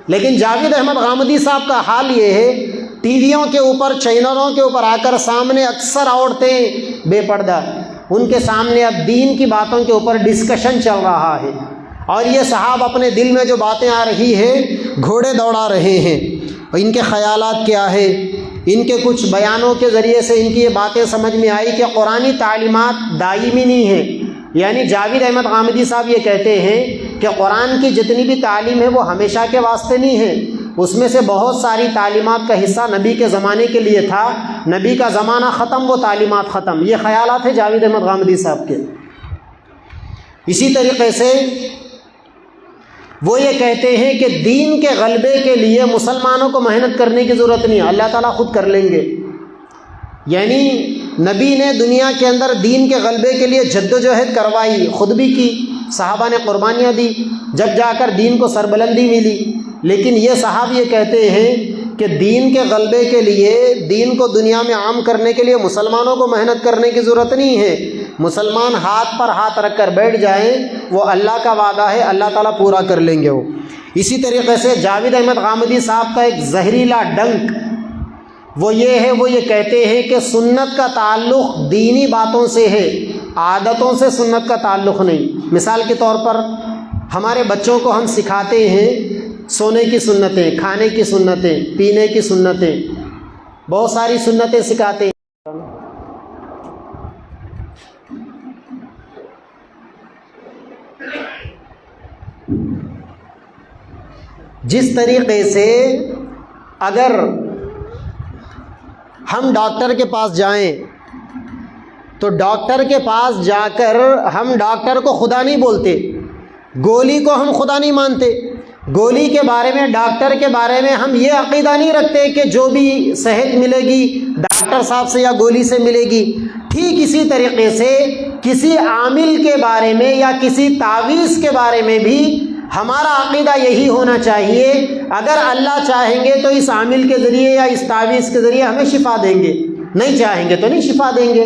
لیکن جاوید احمد غامدی صاحب کا حال یہ ہے، ٹی ویوں کے اوپر، چینلوں کے اوپر آ کر سامنے اکثر عورتیں بے پردہ، ان کے سامنے اب دین کی باتوں کے اوپر ڈسکشن چل رہا ہے، اور یہ صاحب اپنے دل میں جو باتیں آ رہی ہے گھوڑے دوڑا رہے ہیں. ان کے خیالات کیا ہے؟ ان کے کچھ بیانوں کے ذریعے سے ان کی یہ باتیں سمجھ میں آئی کہ قرآنی تعلیمات دائمی نہیں ہیں. یعنی جاوید احمد غامدی صاحب یہ کہتے ہیں کہ قرآن کی جتنی بھی تعلیم ہے وہ ہمیشہ کے واسطے نہیں ہے، اس میں سے بہت ساری تعلیمات کا حصہ نبی کے زمانے کے لیے تھا، نبی کا زمانہ ختم وہ تعلیمات ختم۔ یہ خیالات ہیں جاوید احمد غامدی صاحب کے۔ اسی طریقے سے وہ یہ کہتے ہیں کہ دین کے غلبے کے لیے مسلمانوں کو محنت کرنے کی ضرورت نہیں ہے، اللہ تعالیٰ خود کر لیں گے۔ یعنی نبی نے دنیا کے اندر دین کے غلبے کے لیے جد و جہد کروائی، خود بھی کی، صحابہ نے قربانیاں دی، جب جا کر دین کو سربلندی ملی۔ لیکن یہ صحابہ یہ کہتے ہیں کہ دین کے غلبے کے لیے، دین کو دنیا میں عام کرنے کے لیے مسلمانوں کو محنت کرنے کی ضرورت نہیں ہے، مسلمان ہاتھ پر ہاتھ رکھ کر بیٹھ جائیں، وہ اللہ کا وعدہ ہے، اللہ تعالیٰ پورا کر لیں گے وہ۔ اسی طریقے سے جاوید احمد غامدی صاحب کا ایک زہریلا ڈنک وہ یہ ہے، وہ یہ کہتے ہیں کہ سنت کا تعلق دینی باتوں سے ہے، عادتوں سے سنت کا تعلق نہیں۔ مثال کے طور پر ہمارے بچوں کو ہم سکھاتے ہیں سونے کی سنتیں، کھانے کی سنتیں، پینے کی سنتیں، بہت ساری سنتیں سکھاتے ہیں۔ جس طریقے سے اگر ہم ڈاکٹر کے پاس جائیں تو ڈاکٹر کے پاس جا کر ہم ڈاکٹر کو خدا نہیں بولتے، گولی کو ہم خدا نہیں مانتے، گولی کے بارے میں، ڈاکٹر کے بارے میں ہم یہ عقیدہ نہیں رکھتے کہ جو بھی صحت ملے گی ڈاکٹر صاحب سے یا گولی سے ملے گی۔ ٹھیک اسی طریقے سے کسی عامل کے بارے میں یا کسی تعویذ کے بارے میں بھی ہمارا عقیدہ یہی ہونا چاہیے، اگر اللہ چاہیں گے تو اس عامل کے ذریعے یا اس تعویذ کے ذریعے ہمیں شفا دیں گے، نہیں چاہیں گے تو نہیں شفا دیں گے۔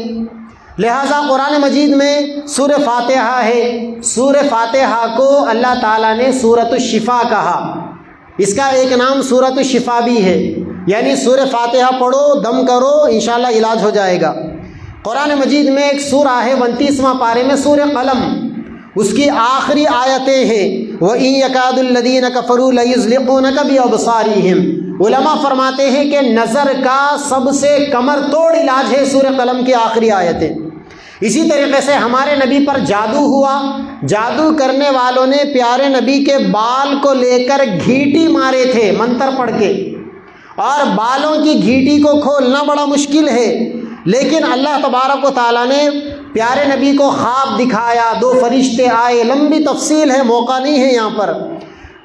لہٰذا قرآن مجید میں سورہ فاتحہ ہے، سورہ فاتحہ کو اللہ تعالیٰ نے سورۃ الشفا کہا، اس کا ایک نام سورۃ الشفا بھی ہے، یعنی سورہ فاتحہ پڑھو، دم کرو، انشاءاللہ علاج ہو جائے گا۔ قرآن مجید میں ایک سورہ ہے 29واں پارے میں سورہ قلم، اس کی آخری آیتیں ہیں وَإِن يَكَادُ الَّذِينَ كَفَرُوا لَيُزْلِقُونَكَ بِأَبْصَارِهِمْ۔ علماء فرماتے ہیں کہ نظر کا سب سے کمر توڑ علاج ہے سورہ قلم کی آخری آیتیں۔ اسی طریقے سے ہمارے نبی پر جادو ہوا، جادو کرنے والوں نے پیارے نبی کے بال کو لے کر گھیٹی مارے تھے منتر پڑھ کے، اور بالوں کی گھیٹی کو کھولنا بڑا مشکل ہے، لیکن اللہ تبارک و تعالیٰ نے پیارے نبی کو خواب دکھایا، 2 فرشتے آئے، لمبی تفصیل ہے، موقع نہیں ہے یہاں پر۔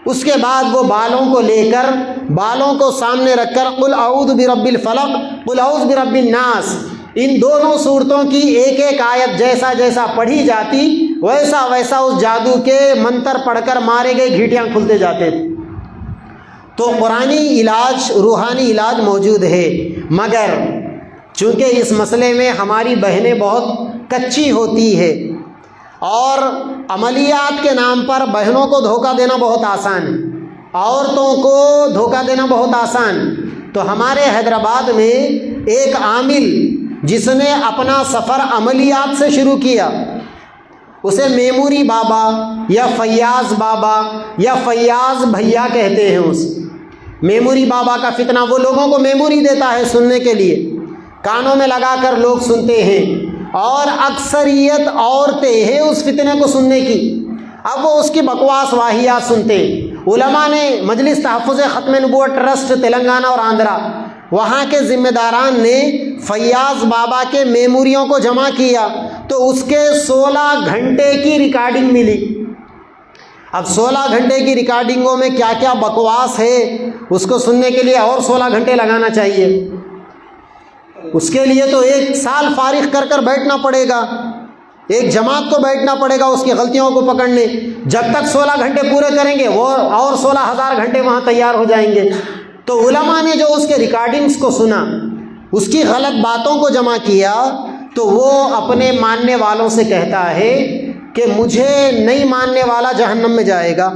اس کے بعد وہ بالوں کو لے کر، بالوں کو سامنے رکھ کر قل اعوذ برب الفلق قل اعوذ برب الناس، ان دونوں صورتوں کی ایک ایک آیت جیسا جیسا پڑھی جاتی ویسا ویسا اس جادو کے منتر پڑھ کر مارے گئے گھیٹیاں کھلتے جاتے تھے۔ تو قرآنی علاج، روحانی علاج موجود ہے، مگر چونکہ اس مسئلے میں ہماری بہنیں بہت کچی ہوتی ہے اور عملیات کے نام پر بہنوں کو دھوکہ دینا بہت آسان ہے، عورتوں کو دھوکہ دینا بہت آسان۔ تو ہمارے حیدرآباد میں ایک عامل جس نے اپنا سفر عملیات سے شروع کیا، اسے میموری بابا یا فیاض بابا یا فیاض بھیا کہتے ہیں۔ اس میموری بابا کا فتنہ، وہ لوگوں کو میموری دیتا ہے سننے کے لیے، کانوں میں لگا کر لوگ سنتے ہیں، اور اکثریت عورتیں ہیں اس فتنے کو سننے کی۔ اب وہ اس کی بکواس واہیات سنتے ہیں۔ علماء نے مجلس تحفظ ختم نبوت ٹرسٹ تلنگانہ اور آندھرا، وہاں کے ذمہ داران نے فیاض بابا کے میموریوں کو جمع کیا تو اس کے 16 گھنٹے کی ریکارڈنگ ملی۔ اب 16 گھنٹے کی ریکارڈنگوں میں کیا کیا بکواس ہے، اس کو سننے کے لیے اور 16 گھنٹے لگانا چاہیے۔ اس کے لیے تو 1 سال فارغ کر کر بیٹھنا پڑے گا، ایک جماعت کو بیٹھنا پڑے گا اس کی غلطیوں کو پکڑنے۔ جب تک 16 گھنٹے پورے کریں گے وہ اور 16,000 گھنٹے وہاں تیار ہو جائیں گے۔ تو علماء نے جو اس کے ریکارڈنگز کو سنا، اس کی غلط باتوں کو جمع کیا، تو وہ اپنے ماننے والوں سے کہتا ہے کہ مجھے نہیں ماننے والا جہنم میں جائے گا،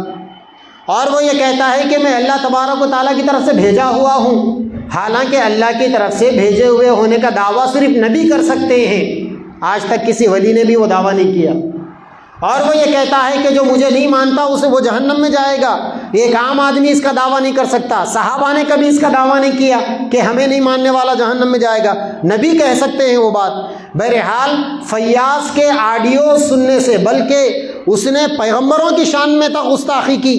اور وہ یہ کہتا ہے کہ میں اللہ تبارک و تعالیٰ کی طرف سے بھیجا ہوا ہوں، حالانکہ اللہ کی طرف سے بھیجے ہوئے ہونے کا دعویٰ صرف نبی کر سکتے ہیں، آج تک کسی ولی نے بھی وہ دعویٰ نہیں کیا۔ اور وہ یہ کہتا ہے کہ جو مجھے نہیں مانتا اسے وہ جہنم میں جائے گا، ایک عام آدمی اس کا دعویٰ نہیں کر سکتا، صحابہ نے کبھی اس کا دعویٰ نہیں کیا کہ ہمیں نہیں ماننے والا جہنم میں جائے گا، نبی کہہ سکتے ہیں وہ بات۔ بہرحال فیاض کے آڈیو سننے سے، بلکہ اس نے پیغمبروں کی شان میں تک گستاخی کی.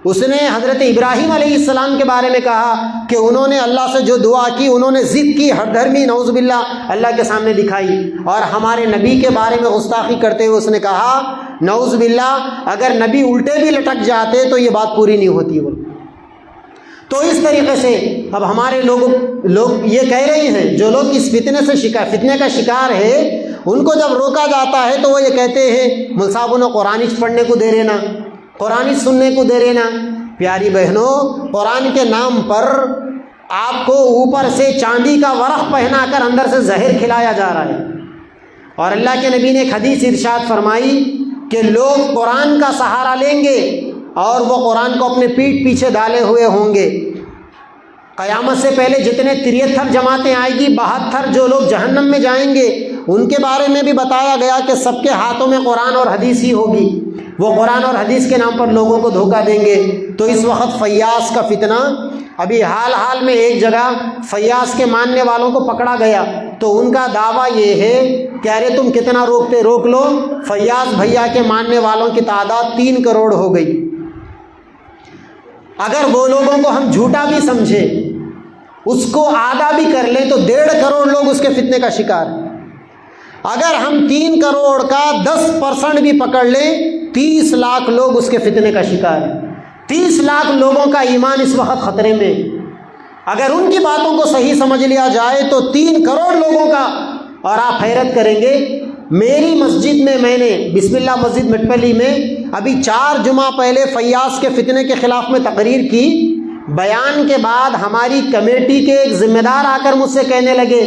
اس نے حضرت ابراہیم علیہ السلام کے بارے میں کہا کہ انہوں نے اللہ سے جو دعا کی انہوں نے ضد کی، ہر دھرمی نعوذ باللہ اللہ کے سامنے دکھائی. اور ہمارے نبی کے بارے میں گستاخی کرتے ہوئے اس نے کہا نعوذ باللہ اگر نبی الٹے بھی لٹک جاتے تو یہ بات پوری نہیں ہوتی. تو اس طریقے سے اب ہمارے لوگ یہ کہہ رہے ہیں، جو لوگ اس فتنے کا شکار ہے ان کو جب روکا جاتا ہے تو وہ یہ کہتے ہیں مول صاحب انہوں قرآن پڑھنے کو دے رہے نا، قرآن سننے کو دے رہے نا. پیاری بہنوں، قرآن کے نام پر آپ کو اوپر سے چاندی کا ورق پہنا کر اندر سے زہر کھلایا جا رہا ہے. اور اللہ کے نبی نے ایک حدیث ارشاد فرمائی کہ لوگ قرآن کا سہارا لیں گے اور وہ قرآن کو اپنے پیٹھ پیچھے ڈالے ہوئے ہوں گے. قیامت سے پہلے جتنے 73 جماعتیں آئیں گی، 72 جو لوگ جہنم میں جائیں گے ان کے بارے میں بھی بتایا گیا کہ سب کے ہاتھوں میں قرآن اور حدیث ہی ہوگی. وہ قرآن اور حدیث کے نام پر لوگوں کو دھوکہ دیں گے. تو اس وقت فیاض کا فتنہ، ابھی حال میں ایک جگہ فیاض کے ماننے والوں کو پکڑا گیا تو ان کا دعویٰ یہ ہے کہ ارے تم کتنا روکتے روک لو، فیاض بھیا کے ماننے والوں کی تعداد 3 کروڑ ہو گئی. اگر وہ لوگوں کو ہم جھوٹا بھی سمجھیں، اس کو آدھا بھی کر لیں تو 1.5 کروڑ لوگ اس کے فتنے کا شکار ہیں. اگر ہم 3 کروڑ کا 10% بھی پکڑ لیں 30 لاکھ لوگ اس کے فتنے کا شکار ہیں. 30 لاکھ لوگوں کا ایمان اس وقت خطرے میں. اگر ان کی باتوں کو صحیح سمجھ لیا جائے تو 3 کروڑ لوگوں کا. اور آپ حیرت کریں گے، میری مسجد میں نے بسم اللہ مسجد مٹپلی میں ابھی 4 جمعہ پہلے فیاض کے فتنے کے خلاف میں تقریر کی. بیان کے بعد ہماری کمیٹی کے ایک ذمہ دار آ کر مجھ سے کہنے لگے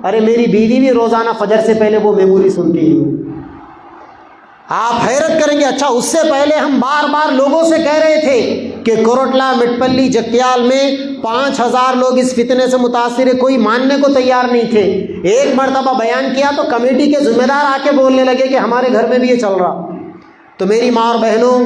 ارے میری بیوی بھی روزانہ فجر سے پہلے وہ میموری سنتی ہے. آپ حیرت کریں گے، اچھا اس سے پہلے ہم بار بار لوگوں سے کہہ رہے تھے کہ کوروٹلا، مٹپلی، جگتیال میں 5000 لوگ اس فتنے سے متاثر ہے، کوئی ماننے کو تیار نہیں تھے. ایک مرتبہ بیان کیا تو کمیٹی کے ذمہ دار آ کے بولنے لگے کہ ہمارے گھر میں بھی یہ چل رہا. تو میری ماں اور بہنوں،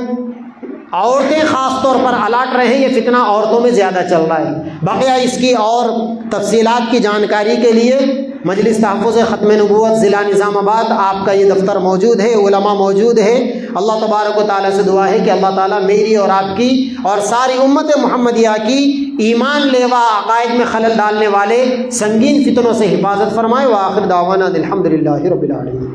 عورتیں خاص طور پر الرٹ رہیں، یہ فتنہ عورتوں میں زیادہ چل رہا ہے. بقیہ اس کی اور تفصیلات کی جانکاری کے لیے مجلس تحفظ ختم نبوت ضلع نظام آباد آپ کا یہ دفتر موجود ہے، علماء موجود ہے. اللہ تبارک و تعالیٰ سے دعا ہے کہ اللہ تعالیٰ میری اور آپ کی اور ساری امت محمدیہ کی ایمان لیوا عقائد میں خلل ڈالنے والے سنگین فتنوں سے حفاظت فرمائے. وآخر دعوانا الحمدللہ رب العالمین.